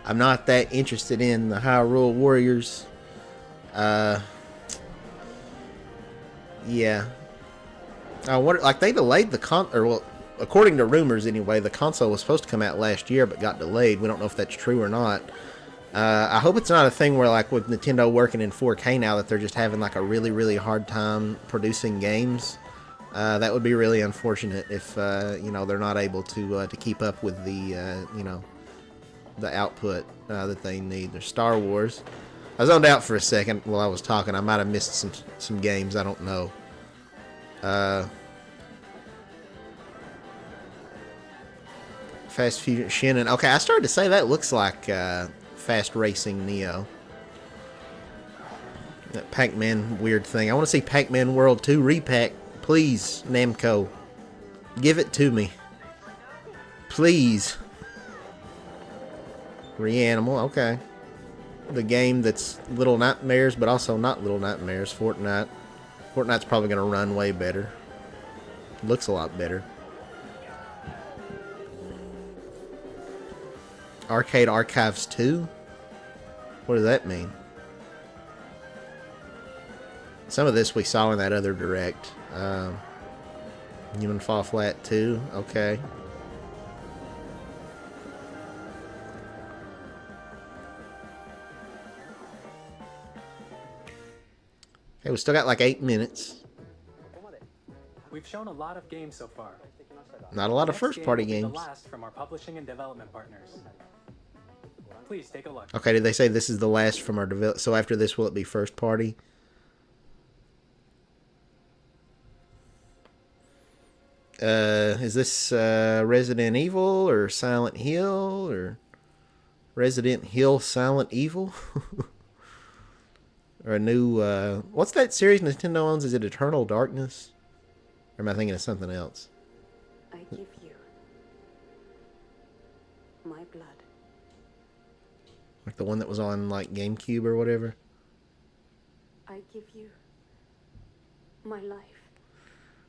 I'm not that interested in the Hyrule Warriors. Yeah. I wonder, like, they delayed well, according to rumors anyway, the console was supposed to come out last year but got delayed. We don't know if that's true or not. I hope it's not a thing where, like, with Nintendo working in 4K now, that they're just having, like, a really, really hard time producing games. That would be really unfortunate if, you know, they're not able to keep up with the, you know, the output that they need. There's Star Wars. I zoned out for a second while I was talking. I might have missed some games. I don't know. Fast Fusion Shannon. Okay, I started to say that looks like Fast Racing Neo. That Pac-Man weird thing. I want to see Pac-Man World 2 repack. Please, Namco. Give it to me. Please. Reanimal. Okay. The game that's Little Nightmares, but also not Little Nightmares. Fortnite. Fortnite's probably going to run way better. Looks a lot better. Arcade Archives 2? What does that mean? Some of this we saw in that other direct. Human Fall Flat 2. Okay. Okay, we still got like 8 minutes. We've shown a lot of games so far. Not a lot of first-party The games. last from our publishing and development partners. Please take a look. Okay, did they say this is the last from our develop? So after this, will it be first party? Is this Resident Evil or Silent Hill or Resident Hill Silent Evil? Or a new what's that series Nintendo owns? Is it Eternal Darkness? Or am I thinking of something else? I give you my blood. Like the one that was on like GameCube or whatever? I give you my life.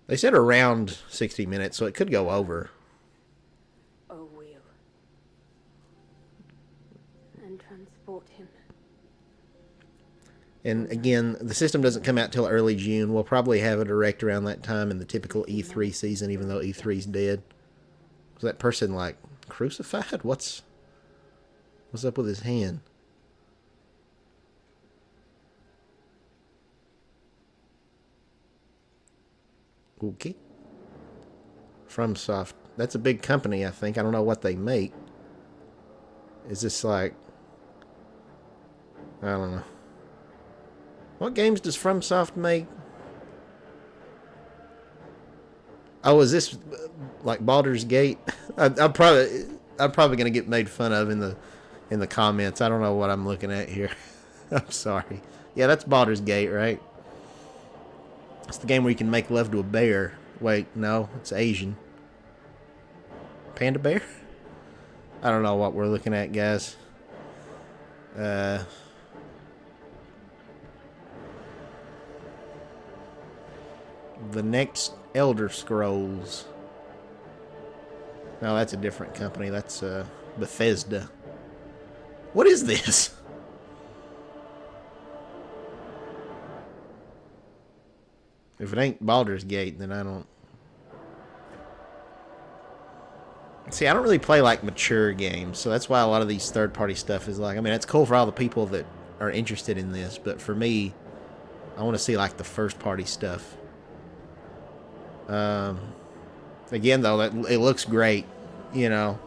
They said around 60 minutes, so it could go over. Oh, will. And transport him. And again, the system doesn't come out till early June. We'll probably have a direct around that time in the typical E3 season, even though E3's dead. Was that person like crucified? What's up with his hand? Okay. FromSoft. That's a big company, I think. I don't know what they make. Is this like... I don't know. What games does FromSoft make? Oh, is this like Baldur's Gate? I'm probably gonna get made fun of in the comments. I don't know what I'm looking at here. I'm sorry. Yeah, that's Baldur's Gate, right? It's the game where you can make love to a bear. Wait, no, it's Asian. Panda bear? I don't know what we're looking at, guys. The next Elder Scrolls. No, that's a different company. That's Bethesda. What is this? If it ain't Baldur's Gate, then I don't... See, I don't really play, like, mature games, so that's why a lot of these third-party stuff is like... I mean, it's cool for all the people that are interested in this, but for me, I want to see, like, the first-party stuff. Again, though, it looks great, you know.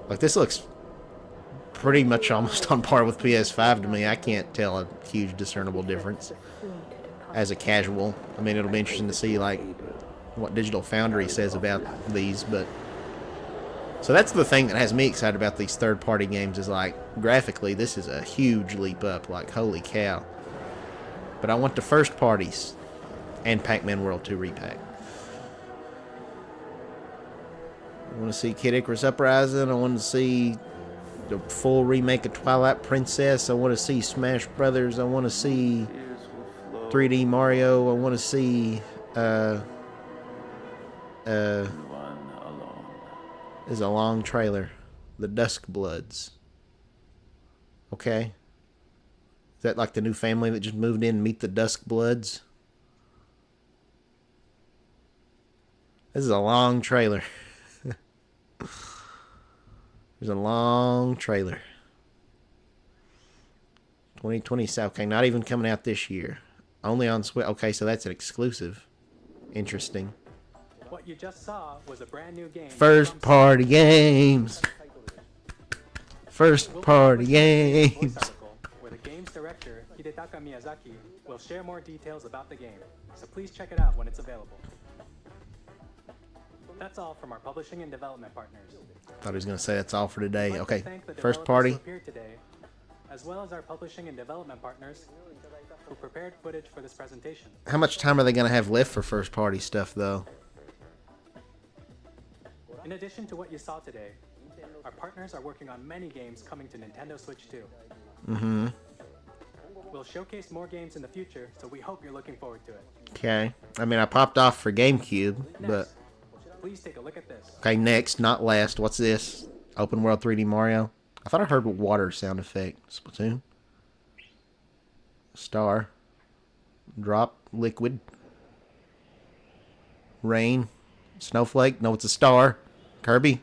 Like, this looks pretty much almost on par with PS5 to me. I can't tell a huge discernible difference as a casual. I mean, it'll be interesting to see, like, what Digital Foundry says about these, but... So that's the thing that has me excited about these third-party games is, like, graphically, this is a huge leap up. Like, holy cow. But I want the first parties and Pac-Man World 2 repack. I want to see Kid Icarus Uprising. I want to see the full remake of Twilight Princess. I want to see Smash Brothers. I want to see 3D Mario. I want to see is a long trailer. The Dusk Bloods. Okay. Is that like the new family that just moved in? Meet the Dusk Bloods? This is a long trailer. There's a long trailer. 2020 South. Okay, not even coming out this year. Only on Switch. Okay, so that's an exclusive. Interesting. What you just saw was a brand new game. First party games. First party games. Where the game's director, Hidetaka Miyazaki, will share more details about the game. So please check it out when it's available. That's all from our publishing and development partners. Thought he was going to say that's all for today. I'd like Okay, to thank the first developers party. who appeared today, as well as our publishing and development partners who prepared footage for this presentation. How much time are they going to have left for first party stuff, though? In addition to what you saw today, our partners are working on many games coming to Nintendo Switch 2. Mm-hmm. We'll showcase more games in the future, so we hope you're looking forward to it. Okay. I mean, I popped off for GameCube, but... Please take a look at this. Okay, next, not last. What's this? Open World 3D Mario? I thought I heard a water sound effect. Splatoon. Star. Drop. Liquid. Rain. Snowflake. No, it's a star. Kirby.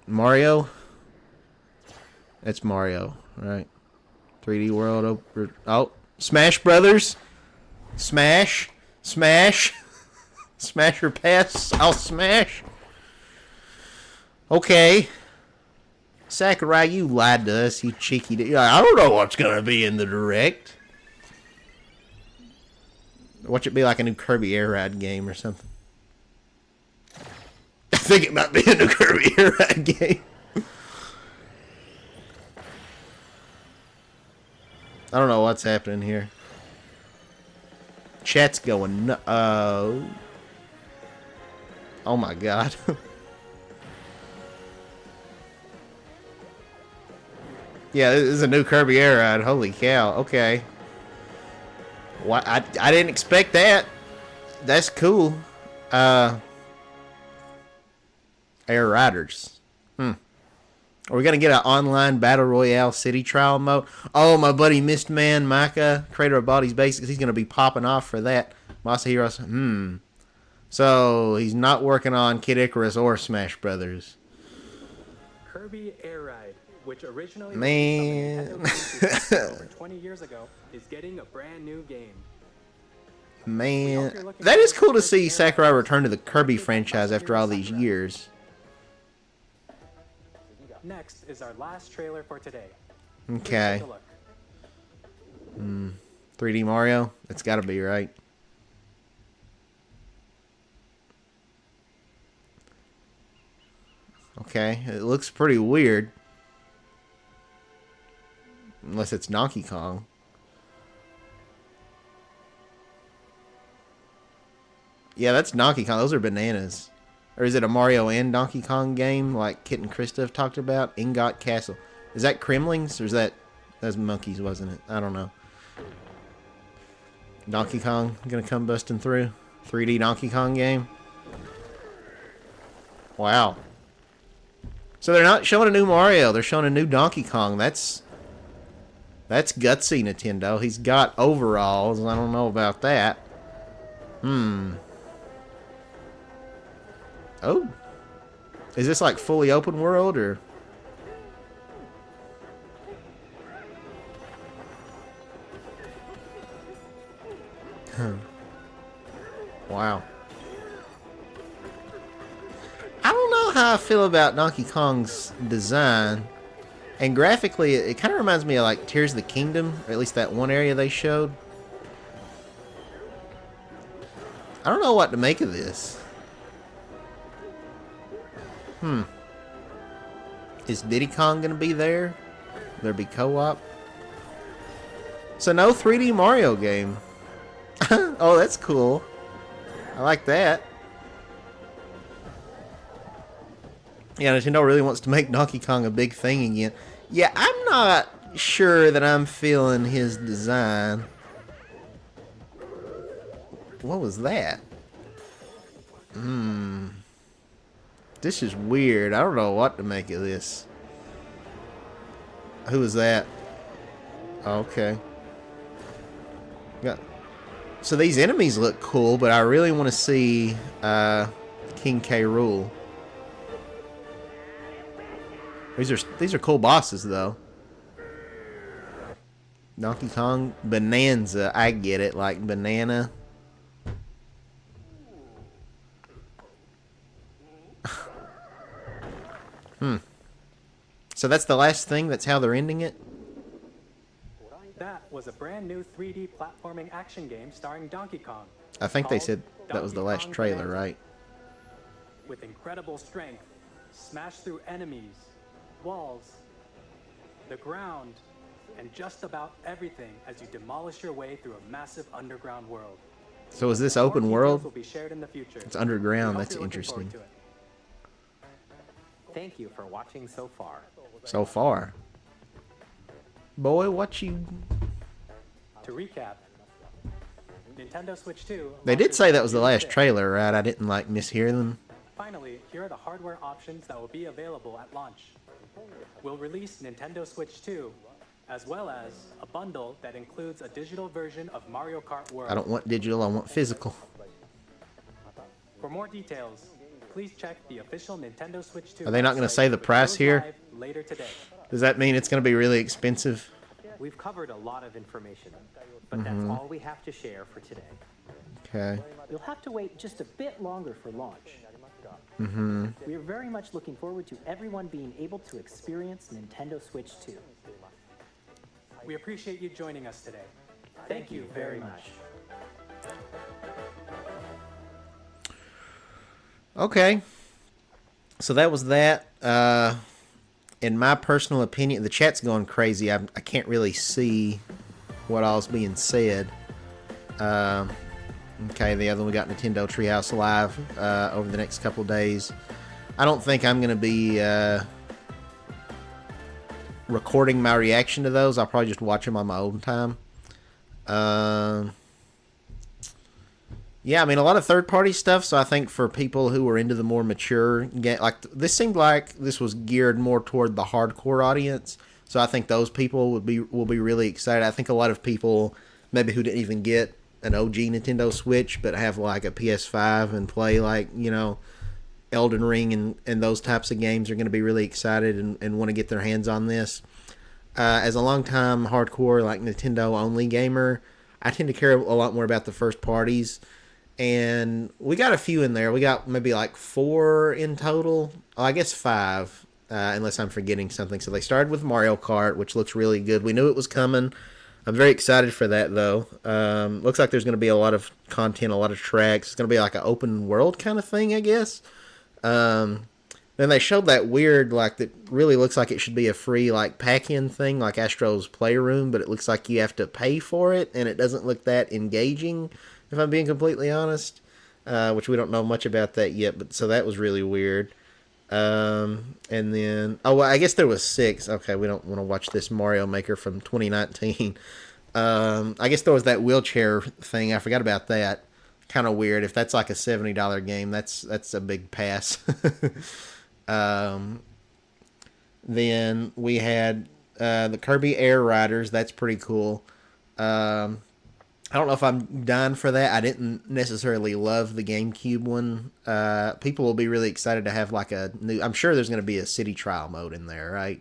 Mario. It's Mario, right? 3D World. Oh, Smash Brothers. Smash. Smash. Smash or pass. I'll smash. Okay. Sakurai, you lied to us, you cheeky. I don't know what's going to be in the direct. Watch it be like a new Kirby Air Ride game or something. I think it might be a new Kirby Air Ride game. I don't know what's happening here. Chat's going oh my god. Yeah, this is a new Kirby Air Ride. Holy cow. Okay. What? I didn't expect that. That's cool. Air Riders. Are we going to get an online Battle Royale city trial mode? Oh, my buddy Mistman Micah, creator of Body's Basics, he's going to be popping off for that. Masahiro, So, he's not working on Kid Icarus or Smash Brothers. Kirby Air Ride, which originally Man. over 20 years ago, is getting a brand new game. Man. That is cool to see Sakurai return to the Kirby franchise after all these years. Next is our last trailer for today. Okay. 3D Mario? It's got to be, right? Okay. It looks pretty weird. Unless it's Donkey Kong. Yeah, that's Donkey Kong. Those are bananas. Or is it a Mario and Donkey Kong game like Kit and Krista have talked about? Ingot Castle. Is that Kremlings or is that... That's monkeys, wasn't it? I don't know. Donkey Kong gonna come busting through. 3D Donkey Kong game. Wow. So they're not showing a new Mario. They're showing a new Donkey Kong. That's gutsy, Nintendo. He's got overalls. I don't know about that. Oh. Is this like fully open world or... Wow. I don't know how I feel about Donkey Kong's design. And graphically, it kind of reminds me of like Tears of the Kingdom, or at least that one area they showed. I don't know what to make of this. Is Diddy Kong gonna be there? Will there be co-op? So no 3D Mario game. Oh, that's cool. I like that. Yeah, Nintendo really wants to make Donkey Kong a big thing again. Yeah, I'm not sure that I'm feeling his design. What was that? This is weird. I don't know what to make of this. Who is that? Okay. Yeah. So these enemies look cool, but I really want to see King K. Rool. These are cool bosses though. Donkey Kong Bananza, I get it, like banana. So that's the last thing? That's how they're ending it? That was a brand new 3D platforming action game starring Donkey Kong. I think they said that was the last trailer, right? With incredible strength, smash through enemies, walls, the ground, and just about everything as you demolish your way through a massive underground world. So is this open world? Will be shared in the future. It's underground. That's interesting. Thank you for watching so far. So far. Boy, what you... To recap, Nintendo Switch 2... They did say that was the last trailer, right? I didn't, like, mishear them. Finally, here are the hardware options that will be available at launch. We'll release Nintendo Switch 2, as well as a bundle that includes a digital version of Mario Kart World. I don't want digital, I want physical. For more details, please check the official Nintendo Switch 2 Are they not going to website, say the which price goes here? live later today. Does that mean it's going to be really expensive? We've covered a lot of information, but that's all we have to share for today. Okay. You'll have to wait just a bit longer for launch. We are very much looking forward to everyone being able to experience Nintendo Switch 2. We appreciate you joining us today. Thank you very much. Okay. So that was that. In my personal opinion, the chat's going crazy. I can't really see what all's being said. Okay, the other one we got Nintendo Treehouse Live over the next couple days. I don't think I'm going to be recording my reaction to those. I'll probably just watch them on my own time. Yeah, I mean, a lot of third-party stuff, so I think for people who are into the more mature game, like, this seemed like this was geared more toward the hardcore audience, so I think those people will be really excited. I think a lot of people, maybe who didn't even get an OG Nintendo Switch, but have, like, a PS5 and play, like, you know, Elden Ring and those types of games are going to be really excited and want to get their hands on this. As a long-time hardcore, like, Nintendo-only gamer, I tend to care a lot more about the first parties. And we got a few in there. We got maybe like 4 in total. Oh, I guess 5, unless I'm forgetting something. So they started with Mario Kart, which looks really good. We knew it was coming. I'm very excited for that, though. Looks like there's going to be a lot of content, a lot of tracks. It's going to be like an open world kind of thing, I guess. Then they showed that weird, like, that really looks like it should be a free, like, pack-in thing, like Astro's Playroom, but it looks like you have to pay for it, and it doesn't look that engaging, if I'm being completely honest, which we don't know much about that yet, but so that was really weird. And then, oh, well, I guess there was 6. Okay, we don't want to watch this Mario Maker from 2019. I guess there was that wheelchair thing. I forgot about that. Kind of weird. If that's like a $70 game, that's a big pass. Then we had the Kirby Air Riders. That's pretty cool. I don't know if I'm dying for that. I didn't necessarily love the GameCube one. People will be really excited to have like a new... I'm sure there's going to be a city trial mode in there, right?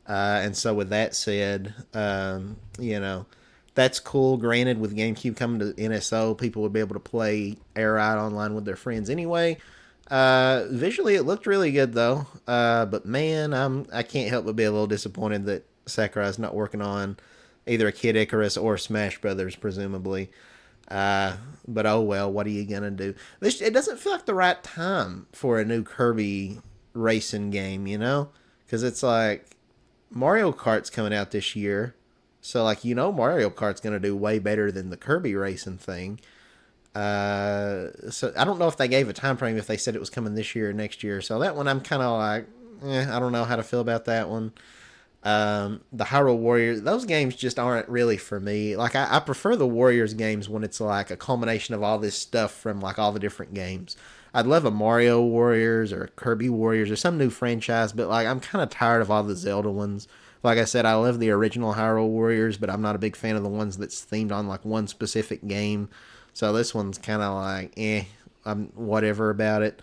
And so with that said, you know, that's cool. Granted, with GameCube coming to NSO, people would be able to play Air Ride online with their friends anyway. Visually, it looked really good, though. But man, I can't help but be a little disappointed that Sakurai's not working on either a Kid Icarus or Smash Brothers, presumably. But oh well, what are you gonna do? It doesn't feel like the right time for a new Kirby racing game, you know? Because it's like Mario Kart's coming out this year, so like, you know, Mario Kart's gonna do way better than the Kirby racing thing. So I don't know if they gave a time frame, if they said it was coming this year or next year. So that one I'm kind of like, I don't know how to feel about that one. The Hyrule Warriors, those games just aren't really for me. Like, I prefer the Warriors games when it's like a culmination of all this stuff from like all the different games. I'd love a Mario Warriors or a Kirby Warriors or some new franchise, but like, I'm kind of tired of all the Zelda ones. Like I said, I love the original Hyrule Warriors, but I'm not a big fan of the ones that's themed on like one specific game. So this one's kind of like, I'm whatever about it.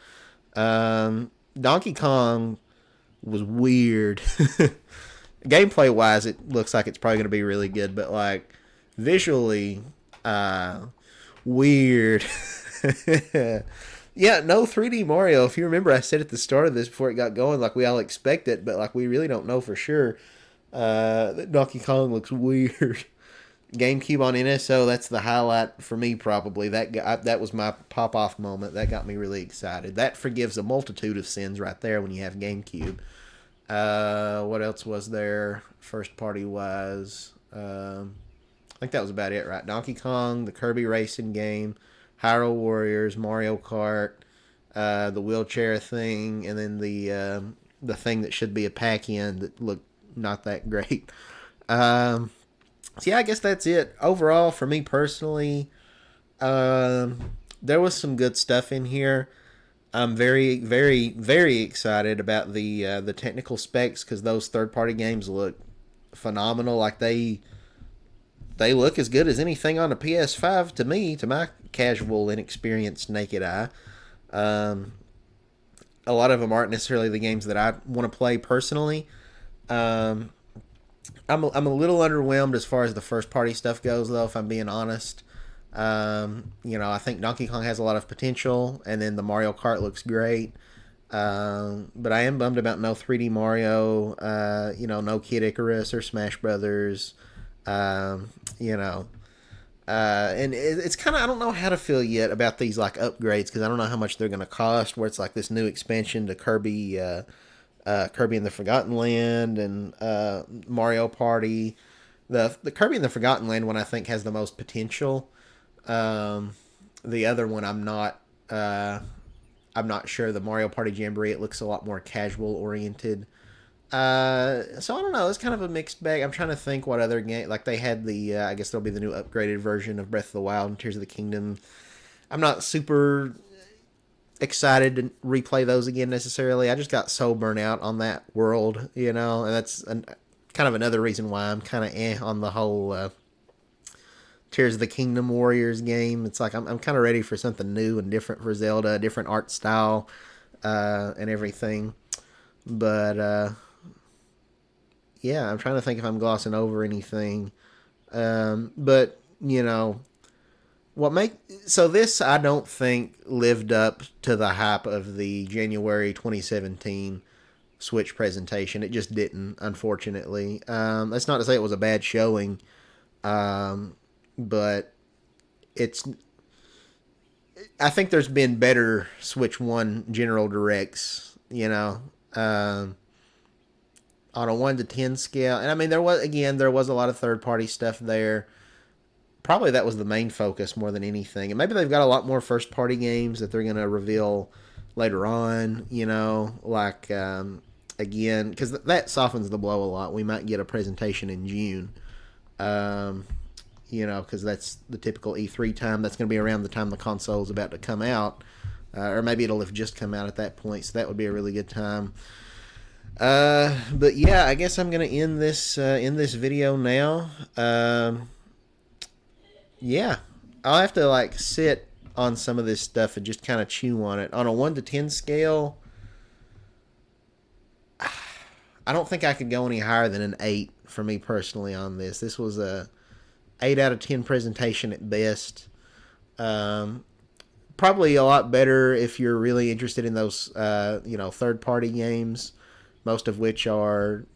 Donkey Kong was weird. Gameplay wise, it looks like it's probably going to be really good, but like visually, weird. Yeah, no 3D Mario. If you remember, I said at the start of this before it got going, like we all expect it, but like we really don't know for sure. That Donkey Kong looks weird. GameCube on NSO, that's the highlight for me probably. That was my pop-off moment. That got me really excited. That forgives a multitude of sins right there when you have GameCube. What else was there first party wise? I think that was about it, right? Donkey Kong, the Kirby racing game, Hyrule Warriors, Mario Kart, the wheelchair thing, and then the thing that should be a pack-in that looked not that great. So yeah, I guess that's it. Overall, for me personally, there was some good stuff in here. I'm very, very, very excited about the technical specs because those third party games look phenomenal. Like they look as good as anything on a PS5 to me, to my casual, inexperienced naked eye. Um, a lot of them aren't necessarily the games that I want to play personally. Um, I'm a little underwhelmed as far as the first party stuff goes, though, if I'm being honest. I think Donkey Kong has a lot of potential, and then the Mario Kart looks great. But I am bummed about no 3D Mario, no Kid Icarus or Smash Brothers. Um, you know, and it's kind of, I don't know how to feel yet about these like upgrades because I don't know how much they're going to cost. Where it's like this new expansion to Kirby, Kirby and the Forgotten Land and Mario Party. The Kirby and the Forgotten Land one I think has the most potential. The other one I'm not sure. The Mario Party Jamboree, it looks a lot more casual oriented. So I don't know. It's kind of a mixed bag. I'm trying to think what other game, like they had the I guess there'll be the new upgraded version of Breath of the Wild and Tears of the Kingdom. I'm not super excited to replay those again necessarily. I just got so burnt out on that world, and that's kind of another reason why I'm kind of on the whole Tears of the Kingdom Warriors game. It's like I'm kind of ready for something new and different for Zelda, different art style, and everything. But yeah, I'm trying to think if I'm glossing over anything. But so this I don't think lived up to the hype of the January 2017 Switch presentation. It just didn't, unfortunately. That's not to say it was a bad showing, but I think there's been better Switch 1 General Directs, on a 1 to 10 scale. And I mean, there was a lot of third party stuff there. Probably that was the main focus more than anything. And maybe they've got a lot more first party games that they're going to reveal later on, again, because that softens the blow a lot. We might get a presentation in June, because that's the typical E3 time. That's going to be around the time the console is about to come out, or maybe it'll have just come out at that point. So that would be a really good time. But yeah, I guess I'm gonna end this video now. Yeah, I'll have to sit on some of this stuff and just kind of chew on it. On a 1 to 10 scale, I don't think I could go any higher than an 8 for me personally on this. This was a 8 out of 10 presentation at best. Probably a lot better if you're really interested in those third party games. Most of which are,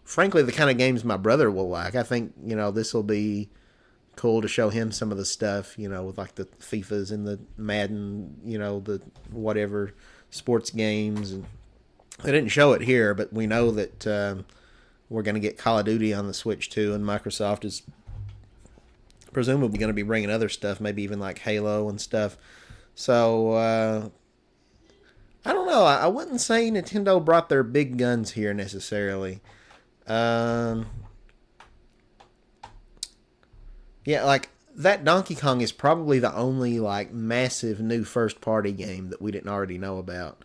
frankly, the kind of games my brother will like. I think, this will be cool to show him some of the stuff, with like the FIFAs and the Madden, the whatever sports games. And they didn't show it here, but we know that we're going to get Call of Duty on the Switch too, and Microsoft is presumably going to be bringing other stuff, maybe even like Halo and stuff. So, I don't know. I wouldn't say Nintendo brought their big guns here necessarily. Yeah, like that Donkey Kong is probably the only massive new first party game that we didn't already know about.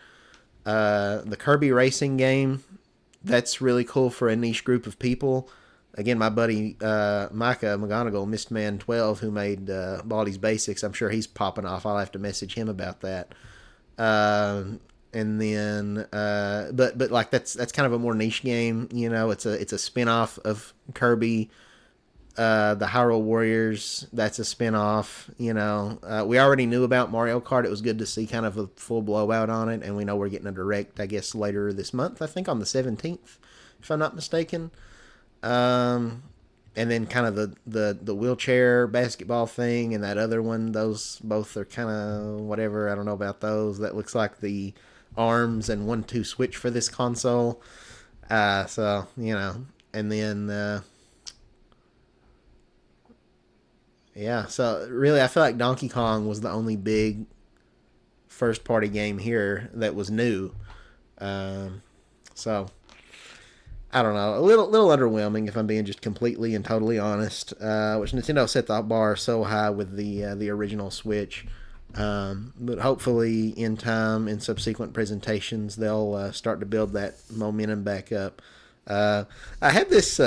The Kirby racing game, that's really cool for a niche group of people. Again, my buddy Micah McGonigal, Mistman12, who made Baldi's Basics, I'm sure he's popping off. I'll have to message him about that. And then, but that's kind of a more niche game. It's a spin-off of Kirby. The Hyrule Warriors, that's a spin-off. We already knew about Mario Kart. It was good to see kind of a full blowout on it, and we know we're getting a direct, I guess, later this month. I think on the 17th, if I'm not mistaken. And then kind of the wheelchair basketball thing and that other one, those both are kind of whatever. I don't know about those. That looks like the ARMS and 1-2 switch for this console. So, and then, yeah, so really I feel like Donkey Kong was the only big first party game here that was new. So I don't know, a little underwhelming if I'm being just completely and totally honest. Which Nintendo set the bar so high with the original Switch. But hopefully, in time, in subsequent presentations, they'll start to build that momentum back up. I had this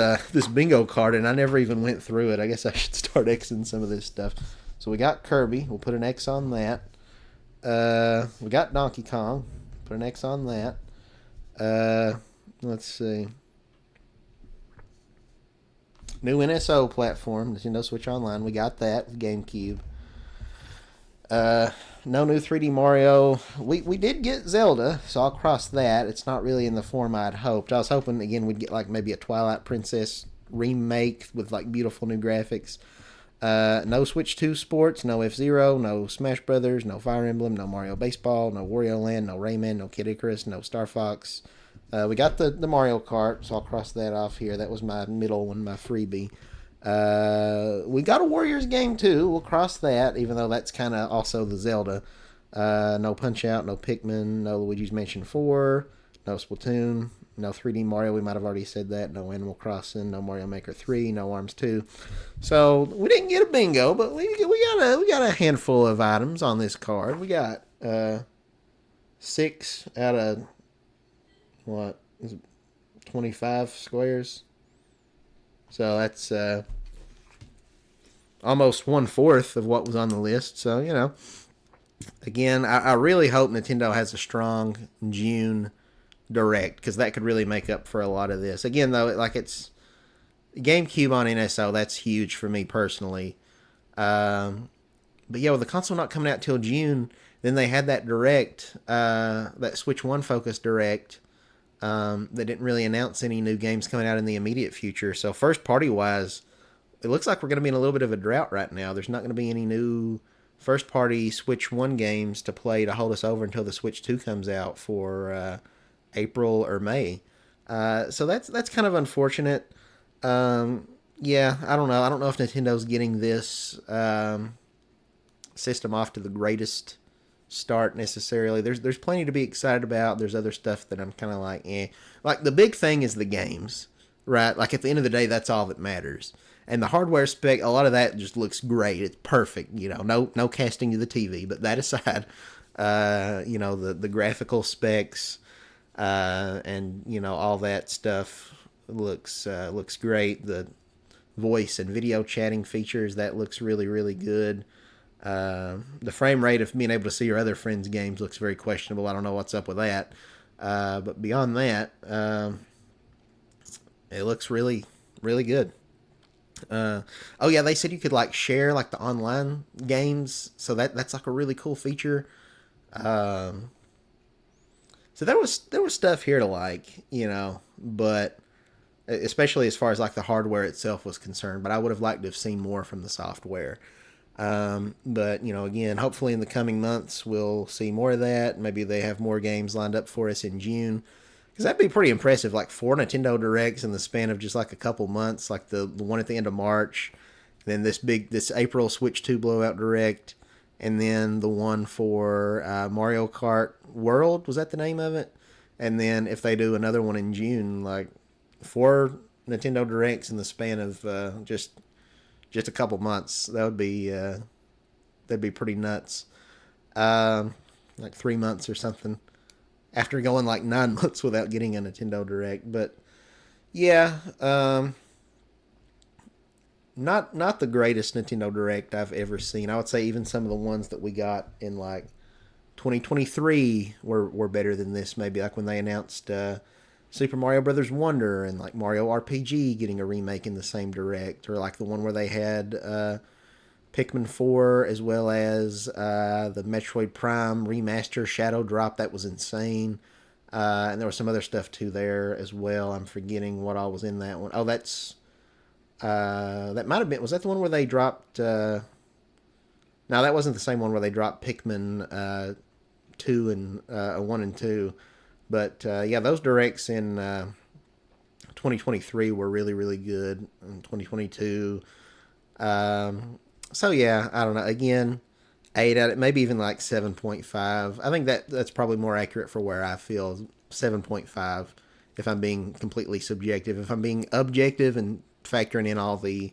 bingo card, and I never even went through it. I guess I should start Xing some of this stuff. So we got Kirby. We'll put an X on that. We got Donkey Kong. Put an X on that. Let's see. New NSO platform, Nintendo Switch Online. We got that with GameCube. No new 3D Mario. We did get Zelda, so I'll cross that. It's not really in the form I'd hoped. I was hoping, again, we'd get like maybe a Twilight Princess remake with like beautiful new graphics. No Switch 2 sports, no F-Zero, no Smash Brothers, no Fire Emblem, no Mario Baseball, no Wario Land, no Rayman, no Kid Icarus, no Star Fox. We got the Mario Kart, so I'll cross that off here. That was my middle one, my freebie. We got a Warriors game too. We'll cross that, even though that's kind of also the Zelda. No Punch Out, no Pikmin, no Luigi's Mansion 4, no Splatoon, no 3D Mario. We might have already said that. No Animal Crossing, no Mario Maker 3, no ARMS 2. So we didn't get a bingo, but we got a handful of items on this card. We got 6 out of what is it, 25 squares. So that's almost 1/4 of what was on the list. So, you know, again, I really hope Nintendo has a strong June Direct, because that could really make up for a lot of this. Again, though, like it's GameCube on NSO, that's huge for me personally. But yeah, with the console not coming out till June, then they had that Direct, that Switch 1 focused Direct, that didn't really announce any new games coming out in the immediate future. So first party wise, it looks like we're going to be in a little bit of a drought right now. There's not going to be any new first party Switch 1 games to play to hold us over until the Switch 2 comes out for April or May. So that's kind of unfortunate. Yeah, I don't know. I don't know if Nintendo's getting this system off to the greatest start necessarily. There's plenty to be excited about. There's other stuff that I'm kind of like, eh. Like the big thing is the games, right? Like at the end of the day, that's all that matters. And the hardware spec, a lot of that just looks great. It's perfect, you know. No casting to the TV, but that aside, you know, the graphical specs, and you know all that stuff looks great. The voice and video chatting features, that looks really good. The frame rate of being able to see your other friends' games looks very questionable. I don't know what's up with that. But beyond that, it looks really good. Oh yeah, they said you could like share like the online games, so that's like a really cool feature. So there was stuff here to like, you know, but especially as far as like the hardware itself was concerned. But I would have liked to have seen more from the software. But you know, again, hopefully in the coming months we'll see more of that. Maybe they have more games lined up for us in June, because that'd be pretty impressive. Like 4 Nintendo Directs in the span of just like a couple months, like the one at the end of March, then this April Switch 2 blowout Direct, and then the one for Mario Kart World, was that the name of it? And then if they do another one in June, like 4 Nintendo Directs in the span of just a couple months, that'd be pretty nuts. Like 3 months or something, after going like 9 months without getting a Nintendo Direct. But yeah, not the greatest Nintendo Direct I've ever seen. I would say even some of the ones that we got in like 2023 were better than this. Maybe like when they announced Super Mario Brothers Wonder and like Mario RPG getting a remake in the same Direct, or like the one where they had Pikmin 4 as well as the Metroid Prime remaster Shadow Drop. That was insane. And there was some other stuff too there as well. I'm forgetting what all was in that one. Oh, that might have been, was that the one where they dropped no, that wasn't the same one where they dropped Pikmin 2 and 1 and 2. But yeah, those Directs in 2023 were really good. In 2022, so yeah, I don't know. Again, 8 out of, maybe even like 7.5. I think that's probably more accurate for where I feel. 7.5, if I'm being completely subjective. If I'm being objective and factoring in all the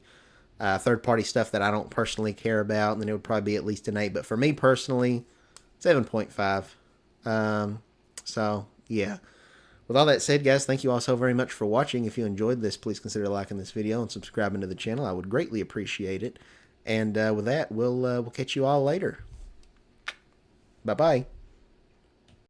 third-party stuff that I don't personally care about, then it would probably be at least an 8. But for me personally, 7.5. So, yeah. With all that said, guys, thank you all so very much for watching. If you enjoyed this, please consider liking this video and subscribing to the channel. I would greatly appreciate it. And with that, we'll catch you all later. Bye-bye.